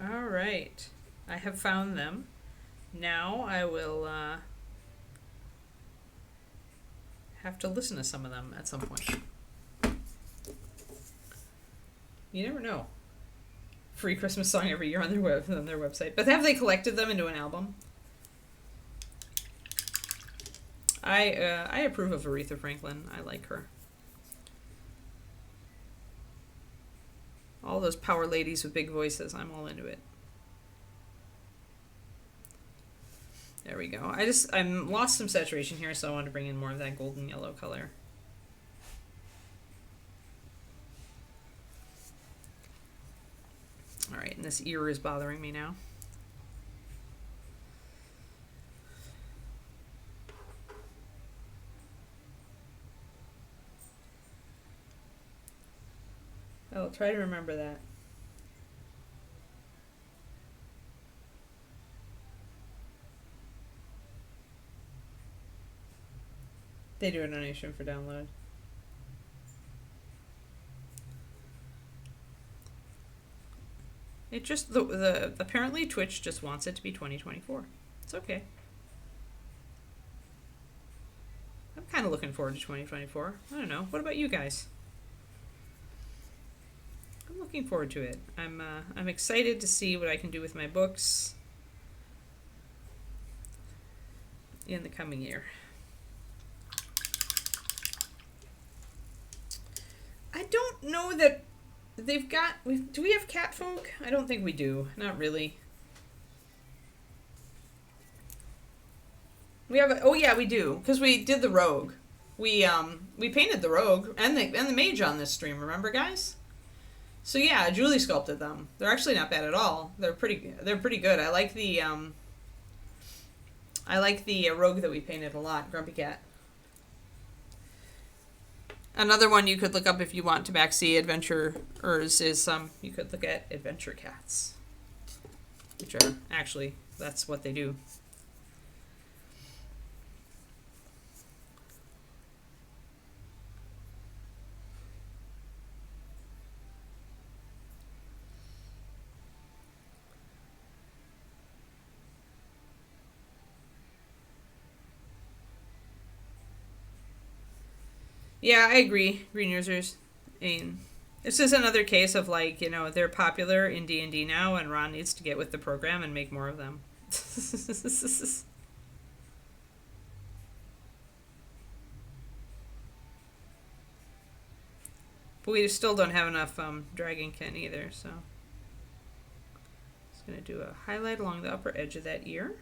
All right, I have found them. Now I will have to listen to some of them at some point. You never know. Free Christmas song every year on their website. But have they collected them into an album? I approve of Aretha Franklin. I like her. All those power ladies with big voices. I'm all into it. There we go. I'm lost some saturation here, so I want to bring in more of that golden yellow color. All right, and this ear is bothering me now. I'll try to remember that. They do a donation for download. It just the apparently Twitch just wants it to be 2024. It's okay. I'm kind of looking forward to 2024. I don't know. What about you guys? I'm looking forward to it. I'm excited to see what I can do with my books in the coming year. I don't know that they've got... do we have cat folk? I don't think we do. Not really. We have... oh, yeah, we do. Because we did the rogue. We painted the rogue and the mage on this stream, remember, guys? So, yeah, Julie sculpted them. They're actually not bad at all. They're pretty good. I like the rogue that we painted a lot, Grumpy Cat. Another one you could look up if you want to backseat adventurers is you could look at adventure cats, which are actually, that's what they do. Yeah, I agree. Green users. I mean, it's just another case of like, you know, they're popular in D&D now, and Ron needs to get with the program and make more of them. But we still don't have enough Dragonkin either, so. Just going to do a highlight along the upper edge of that ear.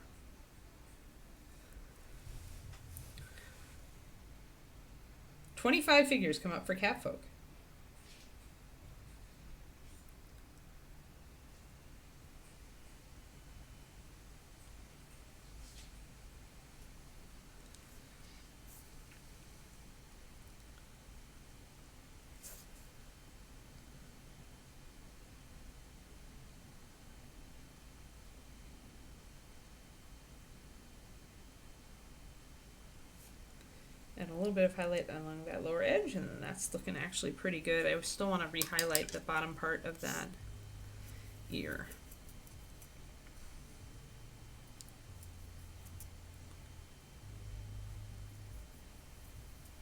$25 figures come up for Catfolk. And a little bit of highlight along that lower edge, and that's looking actually pretty good. I still want to re-highlight the bottom part of that ear.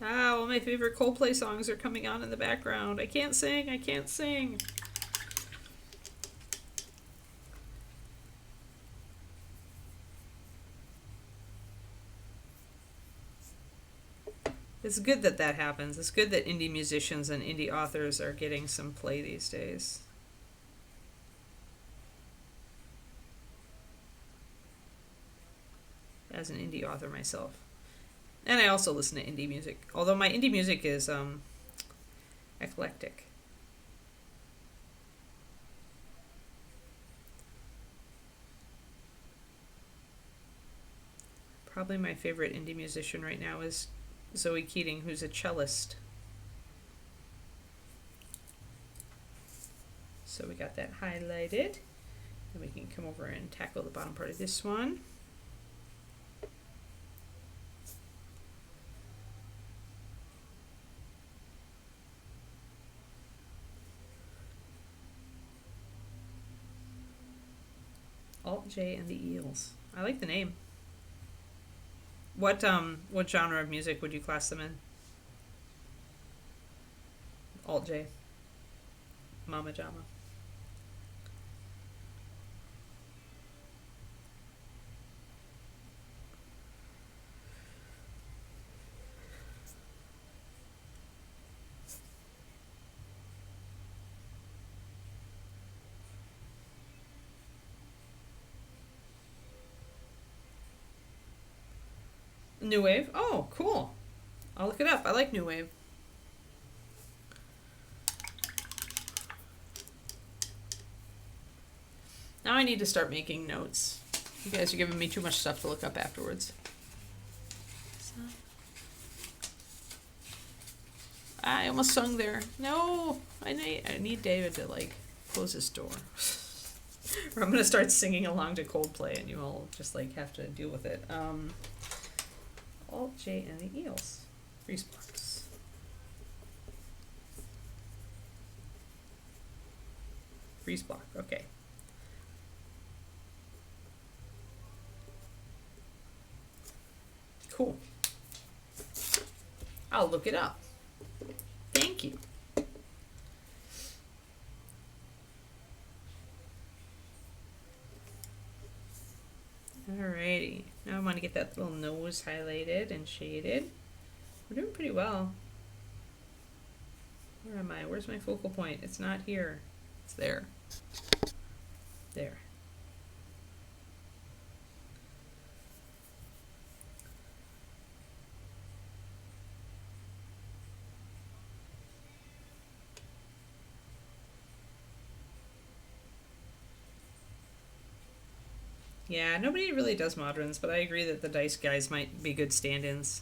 Ah, well, my favorite Coldplay songs are coming on in the background. I can't sing, I can't sing. It's good that that happens. It's good that indie musicians and indie authors are getting some play these days. As an indie author myself. And I also listen to indie music. Although my indie music is eclectic. Probably my favorite indie musician right now is Zoe Keating, who's a cellist. So we got that highlighted. And we can come over and tackle the bottom part of this one. Alt J and the Eels. I like the name. What genre of music would you class them in? Alt J. Mama Jama. New Wave? Oh, cool. I'll look it up. I like New Wave. Now I need to start making notes. You guys are giving me too much stuff to look up afterwards. I almost sung there. No, I need David to like close his door. Or I'm gonna start singing along to Coldplay, and you all just like have to deal with it. Alt J and the Eels. Freeze blocks. Freeze block. Okay. Cool. I'll look it up. Thank you. Alrighty. Now I want to get that little nose highlighted and shaded. We're doing pretty well. Where am I? Where's my focal point? It's not here. It's there. There. Yeah, nobody really does moderns, but I agree that the dice guys might be good stand-ins.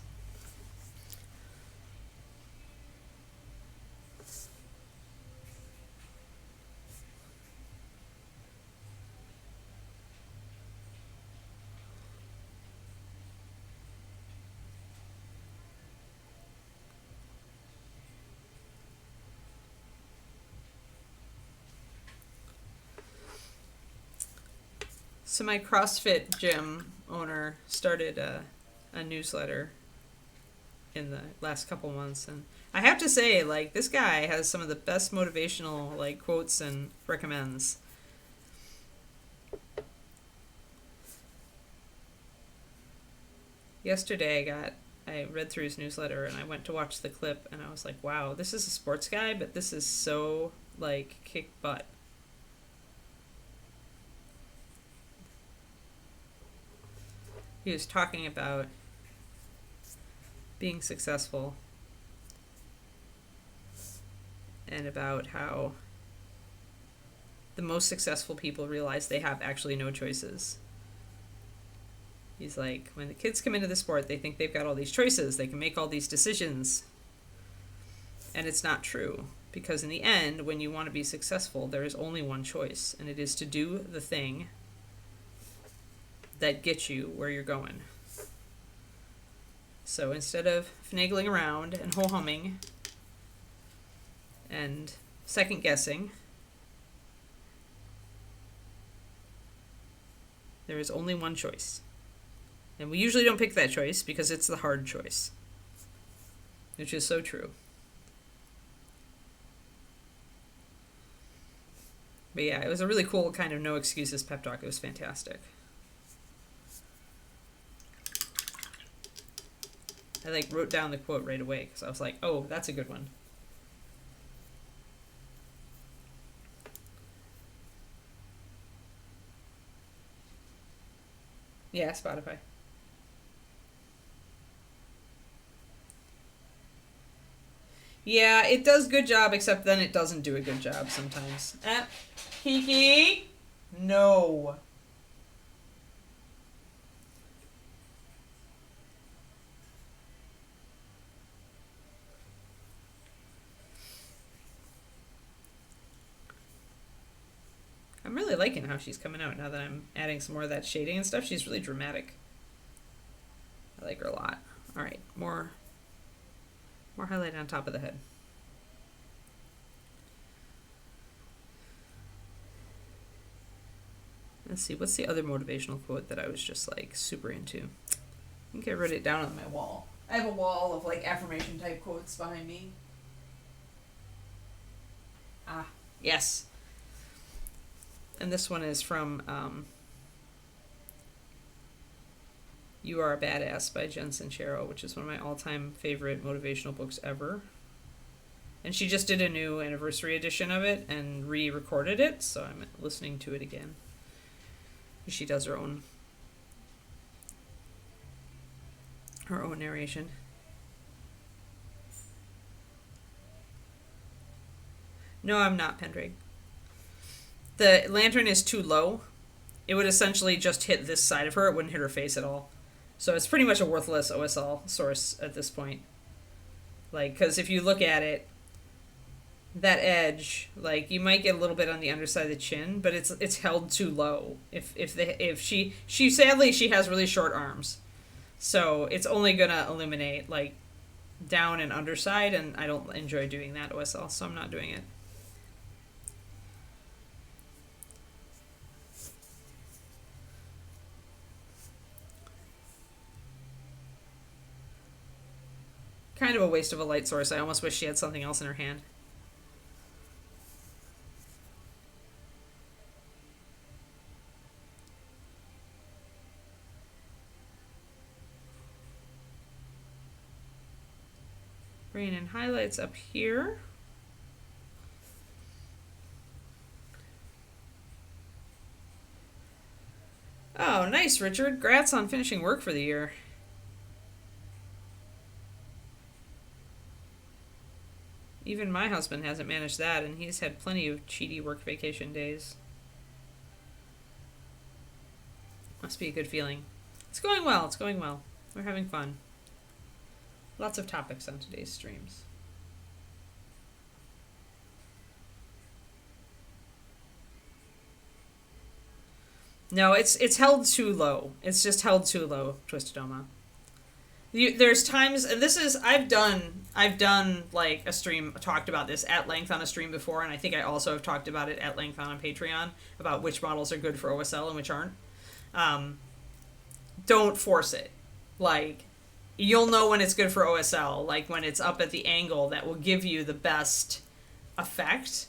So my CrossFit gym owner started a newsletter in the last couple months, and I have to say, like, this guy has some of the best motivational, like, quotes and recommends. Yesterday I read through his newsletter and I went to watch the clip and I was like, wow, this is a sports guy, but this is so, like, kick butt. He was talking about being successful and about how the most successful people realize they have actually no choices. He's like, when the kids come into the sport, they think they've got all these choices. They can make all these decisions. And it's not true. Because in the end, when you want to be successful, there is only one choice. And it is to do the thing that gets you where you're going. So instead of finagling around and ho-humming and second-guessing, there is only one choice. And we usually don't pick that choice because it's the hard choice. Which is so true. But yeah, it was a really cool kind of no excuses pep talk. It was fantastic. I like wrote down the quote right away because I was like, oh, that's a good one. Yeah, Spotify. Yeah, it does good job, except then it doesn't do a good job sometimes. Kiki? No. I'm really liking how she's coming out now that I'm adding some more of that shading and stuff. She's really dramatic. I like her a lot. All right, more highlight on top of the head. Let's see, what's the other motivational quote that I was just like super into? I think I wrote it down on my wall. I have a wall of like affirmation type quotes behind me. Ah, yes. And this one is from You Are a Badass by Jen Sincero, which is one of my all-time favorite motivational books ever. And she just did a new anniversary edition of it and re-recorded it, so I'm listening to it again. She does her own narration. No, I'm not, Pendrake. The lantern is too low. It would essentially just hit this side of her. It wouldn't hit her face at all. So it's pretty much a worthless OSL source at this point. Like, because if you look at it, that edge, like, you might get a little bit on the underside of the chin, but it's held too low. If she sadly, she has really short arms. So it's only gonna illuminate, like, down and underside, and I don't enjoy doing that OSL, so I'm not doing it. Kind of a waste of a light source. I almost wish she had something else in her hand. Bringing in highlights up here. Oh, nice, Richard. Grats on finishing work for the year. Even my husband hasn't managed that, and he's had plenty of cheaty work vacation days. Must be a good feeling. It's going well, it's going well. We're having fun. Lots of topics on today's streams. No, it's held too low. It's just held too low, Twisted Oma. There's times, and this is, I've done like a stream, talked about this at length on a stream before, and I think I also have talked about it at length on Patreon, about which models are good for OSL and which aren't. Don't force it. Like, you'll know when it's good for OSL, like when it's up at the angle that will give you the best effect.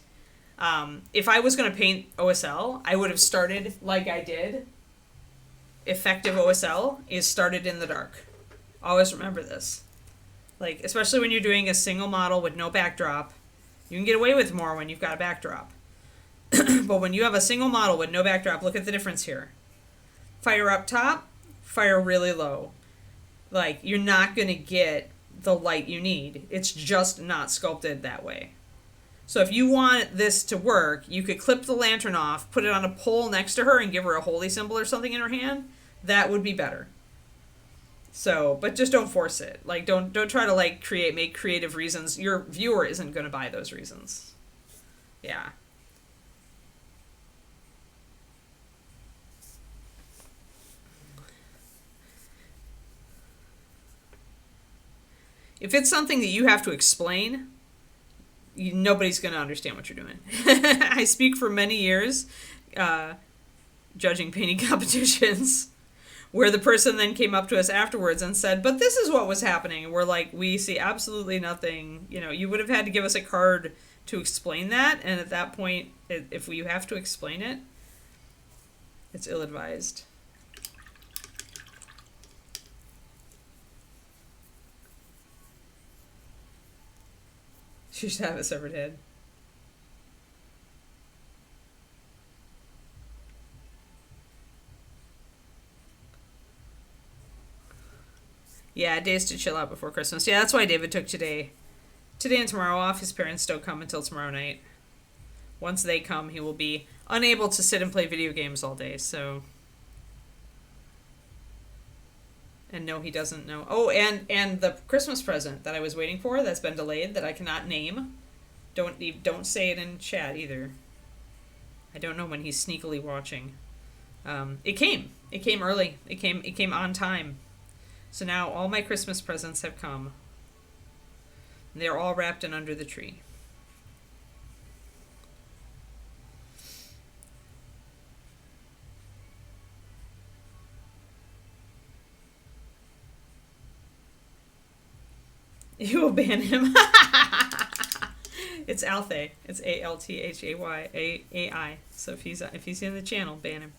If I was going to paint OSL, I would have started like I did. Effective OSL is started in the dark. Always remember this. Like, especially when you're doing a single model with no backdrop, you can get away with more when you've got a backdrop. But when you have a single model with no backdrop, look at the difference here. Fire up top, fire really low. Like, you're not going to get the light you need. It's just not sculpted that way. So if you want this to work, you could clip the lantern off, put it on a pole next to her, and give her a holy symbol or something in her hand. That would be better. So, but just don't force it. Like, don't try to, like, make creative reasons. Your viewer isn't going to buy those reasons. Yeah. If it's something that you have to explain, nobody's going to understand what you're doing. I speak for many years judging painting competitions where the person then came up to us afterwards and said, but this is what was happening. And we're like, we see absolutely nothing. You know, you would have had to give us a card to explain that. And at that point, if you have to explain it, it's ill-advised. She should have a severed head. Yeah, days to chill out before Christmas. Yeah, that's why David took today and tomorrow off. His parents don't come until tomorrow night. Once they come, he will be unable to sit and play video games all day, so... And no, he doesn't know. Oh, and the Christmas present that I was waiting for that's been delayed that I cannot name. Don't say it in chat either. I don't know when he's sneakily watching. It came early. It came on time. So now all my Christmas presents have come. They're all wrapped and under the tree. You will ban him. It's Althay. It's Althay. So if he's in the channel, ban him.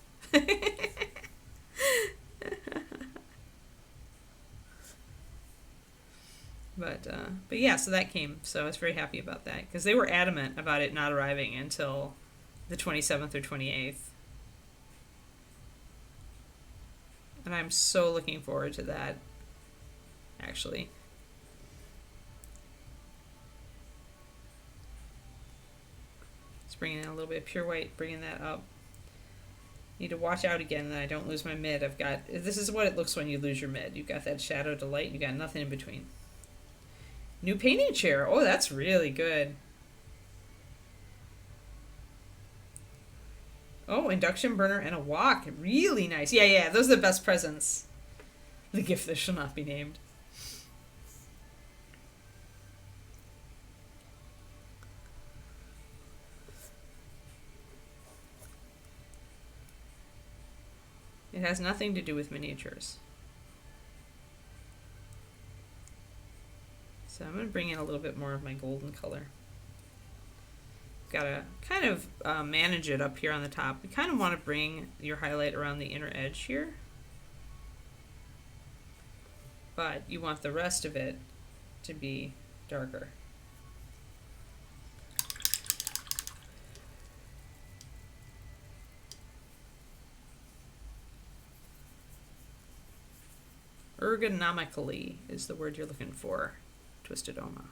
But yeah, so that came. So I was very happy about that because they were adamant about it not arriving until the 27th or 28th. And I'm so looking forward to that, actually. Just bringing in a little bit of pure white, bringing that up. Need to watch out again that I don't lose my mid. This is what it looks when you lose your mid. You've got that shadow to light, you got nothing in between. New painting chair. Oh, that's really good. Oh, induction burner and a wok. Really nice. Yeah, those are the best presents. The gift that shall not be named. It has nothing to do with miniatures. So I'm going to bring in a little bit more of my golden color. Got to kind of manage it up here on the top. You kind of want to bring your highlight around the inner edge here. But you want the rest of it to be darker. Ergonomically is the word you're looking for, Twisted Oma.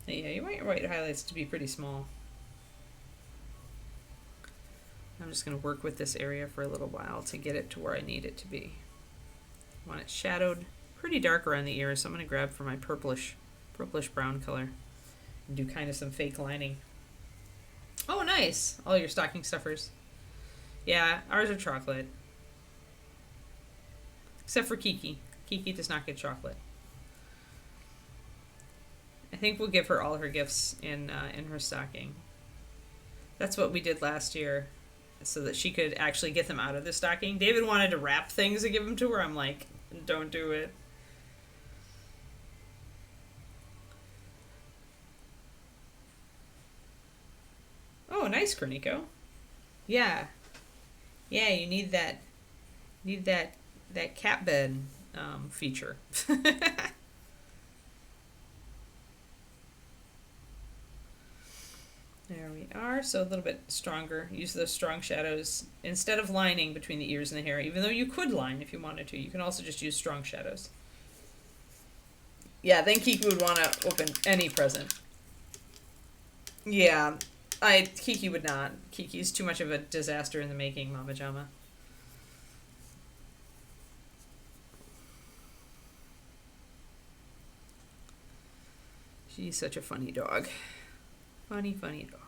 Yeah, you want your white highlights to be pretty small. I'm just going to work with this area for a little while to get it to where I need it to be. I want it shadowed pretty dark around the ears, so I'm going to grab for my purplish brown color and do kind of some fake lining. Oh, nice! All your stocking stuffers. Yeah, ours are chocolate. Except for Kiki. Kiki does not get chocolate. I think we'll give her all her gifts in her stocking. That's what we did last year, so that she could actually get them out of the stocking. David wanted to wrap things and give them to her. I'm like, don't do it. Oh, nice, Cornico. Yeah. Yeah, you need that cat bed feature. There we are. So a little bit stronger. Use those strong shadows instead of lining between the ears and the hair, even though you could line if you wanted to. You can also just use strong shadows. Yeah, then Kiki would want to open any present. Yeah, Kiki would not. Kiki's too much of a disaster in the making, Mama Jama. She's such a funny dog. Funny, funny dog.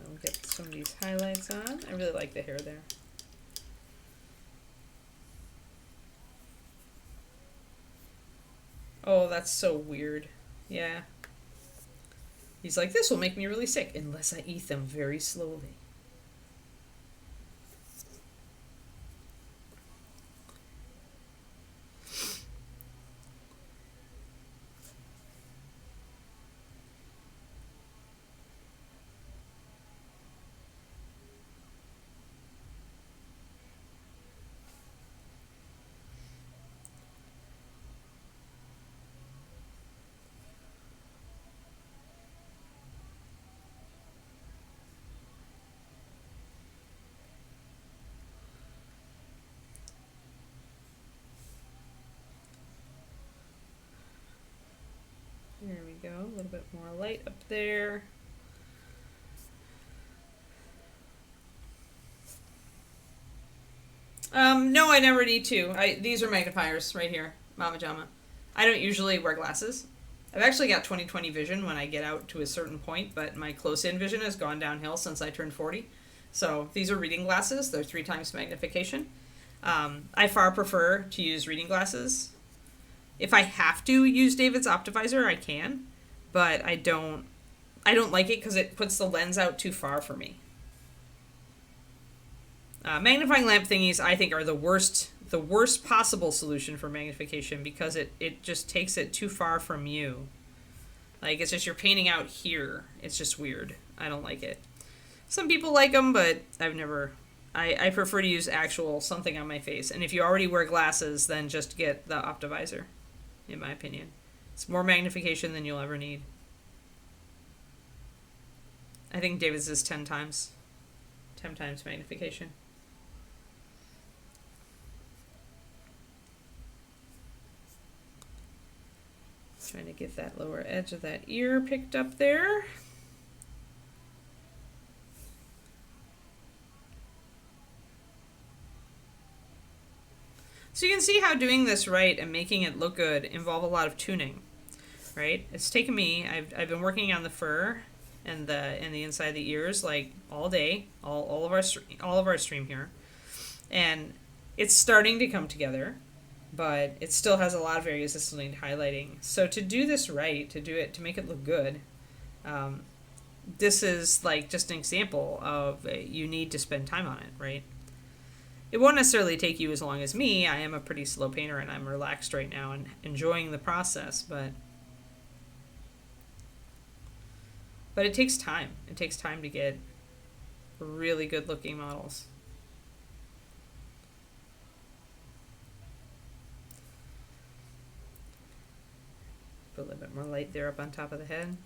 I'll get some of these highlights on. I really like the hair there. Oh, that's so weird. Yeah. He's like, this will make me really sick unless I eat them very slowly. There we go, a little bit more light up there. No, I never need to. These are magnifiers right here, Mama Jama. I don't usually wear glasses. I've actually got 20/20 vision when I get out to a certain point, but my close-in vision has gone downhill since I turned 40. So these are reading glasses. They're 3 times magnification. I far prefer to use reading glasses. If I have to use David's Optivisor, I can, but I don't like it because it puts the lens out too far for me. Magnifying lamp thingies, I think, are the worst possible solution for magnification because it just takes it too far from you. Like, it's just you're painting out here. It's just weird. I don't like it. Some people like them, but I've never... I prefer to use actual something on my face. And if you already wear glasses, then just get the Optivisor, in my opinion. It's more magnification than you'll ever need. I think David's is 10 times. 10 times magnification. Trying to get that lower edge of that ear picked up there. So you can see how doing this right and making it look good involve a lot of tuning, right? It's taken me, I've been working on the fur and the inside of the ears like all day, all of our stream here. And it's starting to come together, but it still has a lot of areas that still need highlighting. So to do this right, to make it look good, this is like just an example of you need to spend time on it, right? It won't necessarily take you as long as me. I am a pretty slow painter and I'm relaxed right now and enjoying the process, but it takes time. It takes time to get really good looking models. Put a little bit more light there up on top of the head.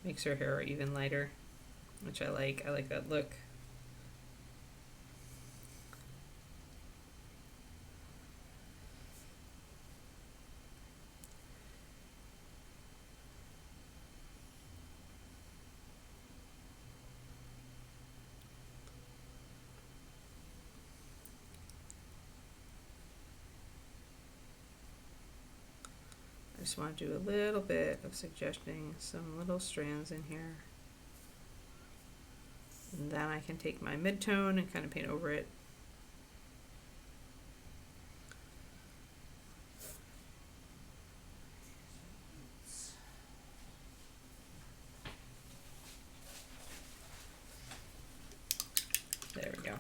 Makes her hair even lighter, which I like. I like that look. I just want to do a little bit of suggesting some little strands in here. And then I can take my mid-tone and kind of paint over it. There we go.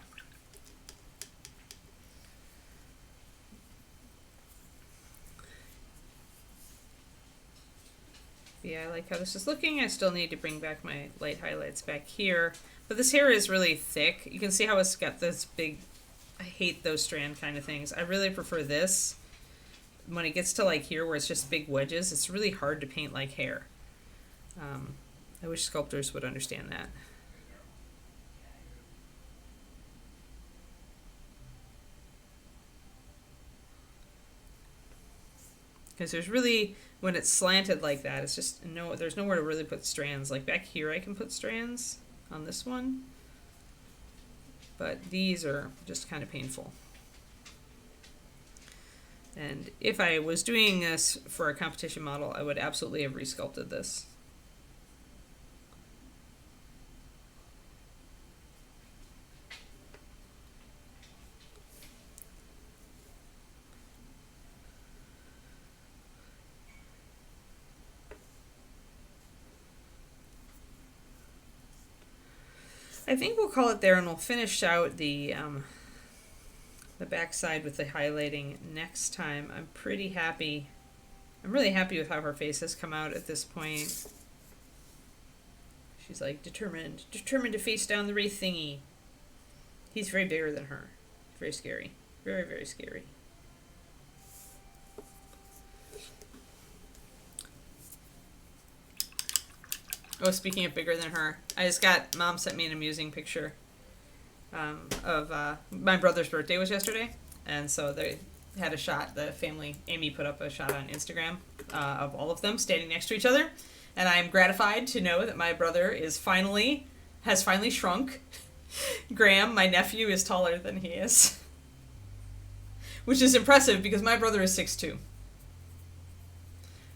Yeah, I like how this is looking. I still need to bring back my light highlights back here. But this hair is really thick. You can see how it's got this big, I hate those strand kind of things. I really prefer this. When it gets to like here where it's just big wedges, it's really hard to paint like hair. I wish sculptors would understand that. Because there's really, when it's slanted like that, it's just, there's nowhere to really put strands. Like back here I can put strands on this one. But these are just kind of painful. And if I was doing this for a competition model, I would absolutely have resculpted this. I think we'll call it there, and we'll finish out the backside with the highlighting next time. I'm pretty happy. I'm really happy with how her face has come out at this point. She's like determined to face down the wraith thingy. He's very bigger than her. Very scary. Very, very scary. Oh, speaking of bigger than her, Mom sent me an amusing picture of my brother's birthday was yesterday, and so they had a shot, the family, Amy put up a shot on Instagram of all of them standing next to each other, and I am gratified to know that my brother has finally shrunk. Graham, my nephew, is taller than he is, which is impressive because my brother is 6'2",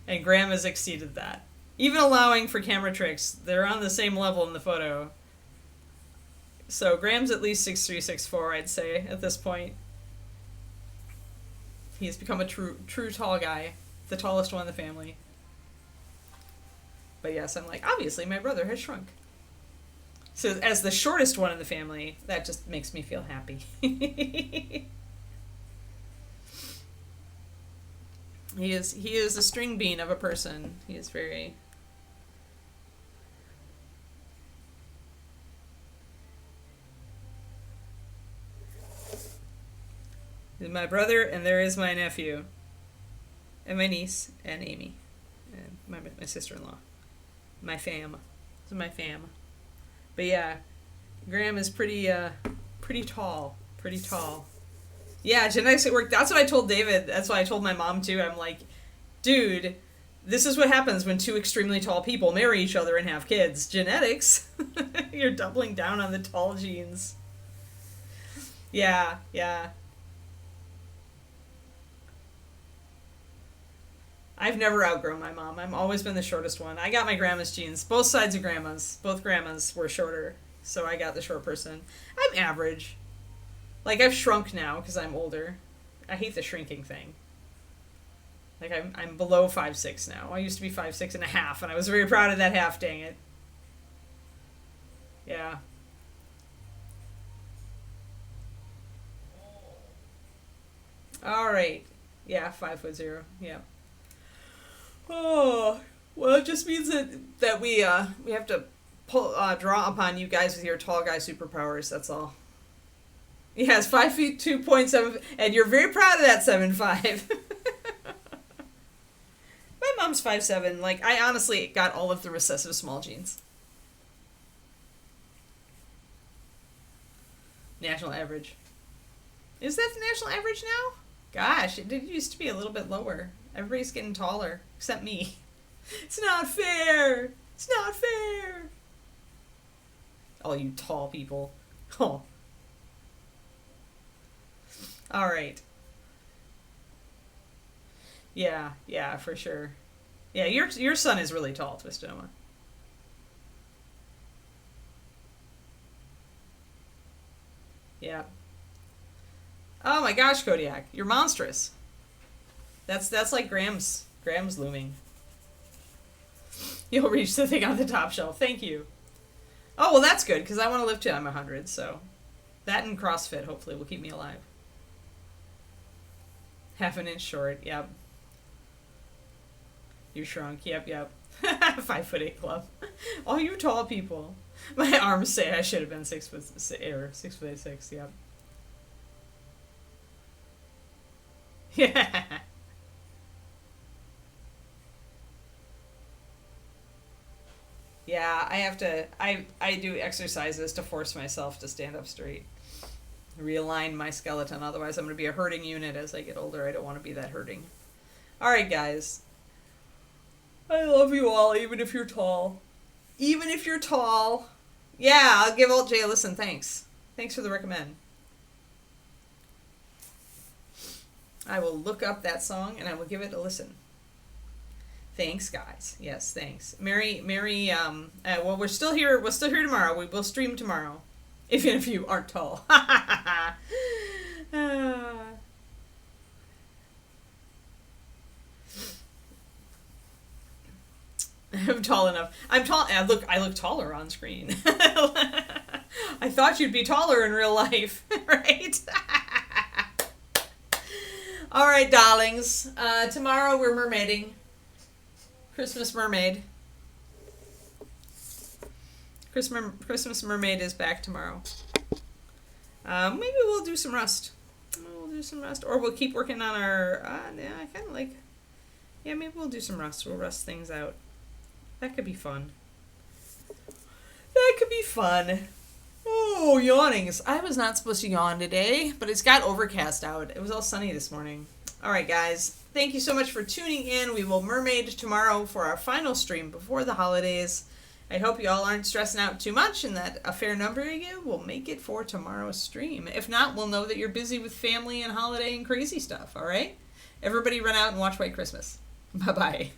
and Graham has exceeded that. Even allowing for camera tricks, they're on the same level in the photo. So Graham's at least 6'3", 6'4", I'd say, at this point. He's become a true tall guy. The tallest one in the family. But yes, I'm like, obviously my brother has shrunk. So as the shortest one in the family, that just makes me feel happy. He is a string bean of a person. He is very... my brother, and there is my nephew, and my niece, and Amy, and my sister-in-law, my fam. This is my fam. But yeah, Graham is pretty tall, Yeah, genetics at work. That's what I told David. That's what I told my mom too. I'm like, dude, this is what happens when two extremely tall people marry each other and have kids. Genetics. You're doubling down on the tall genes. Yeah. I've never outgrown my mom. I've always been the shortest one. I got my grandma's genes. Both sides of grandma's. Both grandmas were shorter. So I got the short person. I'm average. Like, I've shrunk now because I'm older. I hate the shrinking thing. Like, I'm below 5'6" now. I used to be 5'6" and a half, and I was very proud of that half, dang it. Yeah. Alright. Yeah, 5'0". Yeah. Oh, well, it just means that we have to draw upon you guys with your tall guy superpowers. That's all. Yes, 5 feet 2.7, and you're very proud of that 7'5". My mom's 5'7". Like, I honestly got all of the recessive small genes. National average. Is that the national average now? Gosh, it used to be a little bit lower. Everybody's getting taller, except me. It's not fair! It's not fair! All you tall people. Oh. Alright. Yeah, for sure. Yeah, your son is really tall, Twistoma. Yeah. Oh my gosh, Kodiak, you're monstrous. That's like Graham's looming. You'll reach the thing on the top shelf. Thank you. Oh, well, that's good, because I want to live to I'm 100, so that and CrossFit hopefully will keep me alive. Half an inch short, yep. You shrunk, yep. 5'8" club. All you tall people. My arms say I should have been 6'6", yep. Yeah. Yeah, I have to, I do exercises to force myself to stand up straight. Realign my skeleton, otherwise I'm going to be a hurting unit as I get older. I don't want to be that hurting. Alright, guys. I love you all, even if you're tall. Even if you're tall. Yeah, I'll give Alt J a listen, thanks. Thanks for the recommend. I will look up that song and I will give it a listen. Thanks, guys. Yes, thanks. Mary, well, we're still here. We're still here tomorrow. We will stream tomorrow. Even if you aren't tall. I'm tall enough. I'm tall. I look taller on screen. I thought you'd be taller in real life, right? All right, darlings. Tomorrow we're mermaiding. Christmas mermaid. Christmas mermaid is back tomorrow. Maybe we'll do some Rust. Or we'll keep working on our. Yeah, I kind of like. Yeah, maybe we'll do some Rust. We'll rust things out. That could be fun. Oh, yawnings. I was not supposed to yawn today, but it's got overcast out. It was all sunny this morning. All right, guys. Thank you so much for tuning in. We will mermaid tomorrow for our final stream before the holidays. I hope you all aren't stressing out too much and that a fair number of you will make it for tomorrow's stream. If not, we'll know that you're busy with family and holiday and crazy stuff, all right? Everybody run out and watch White Christmas. Bye-bye.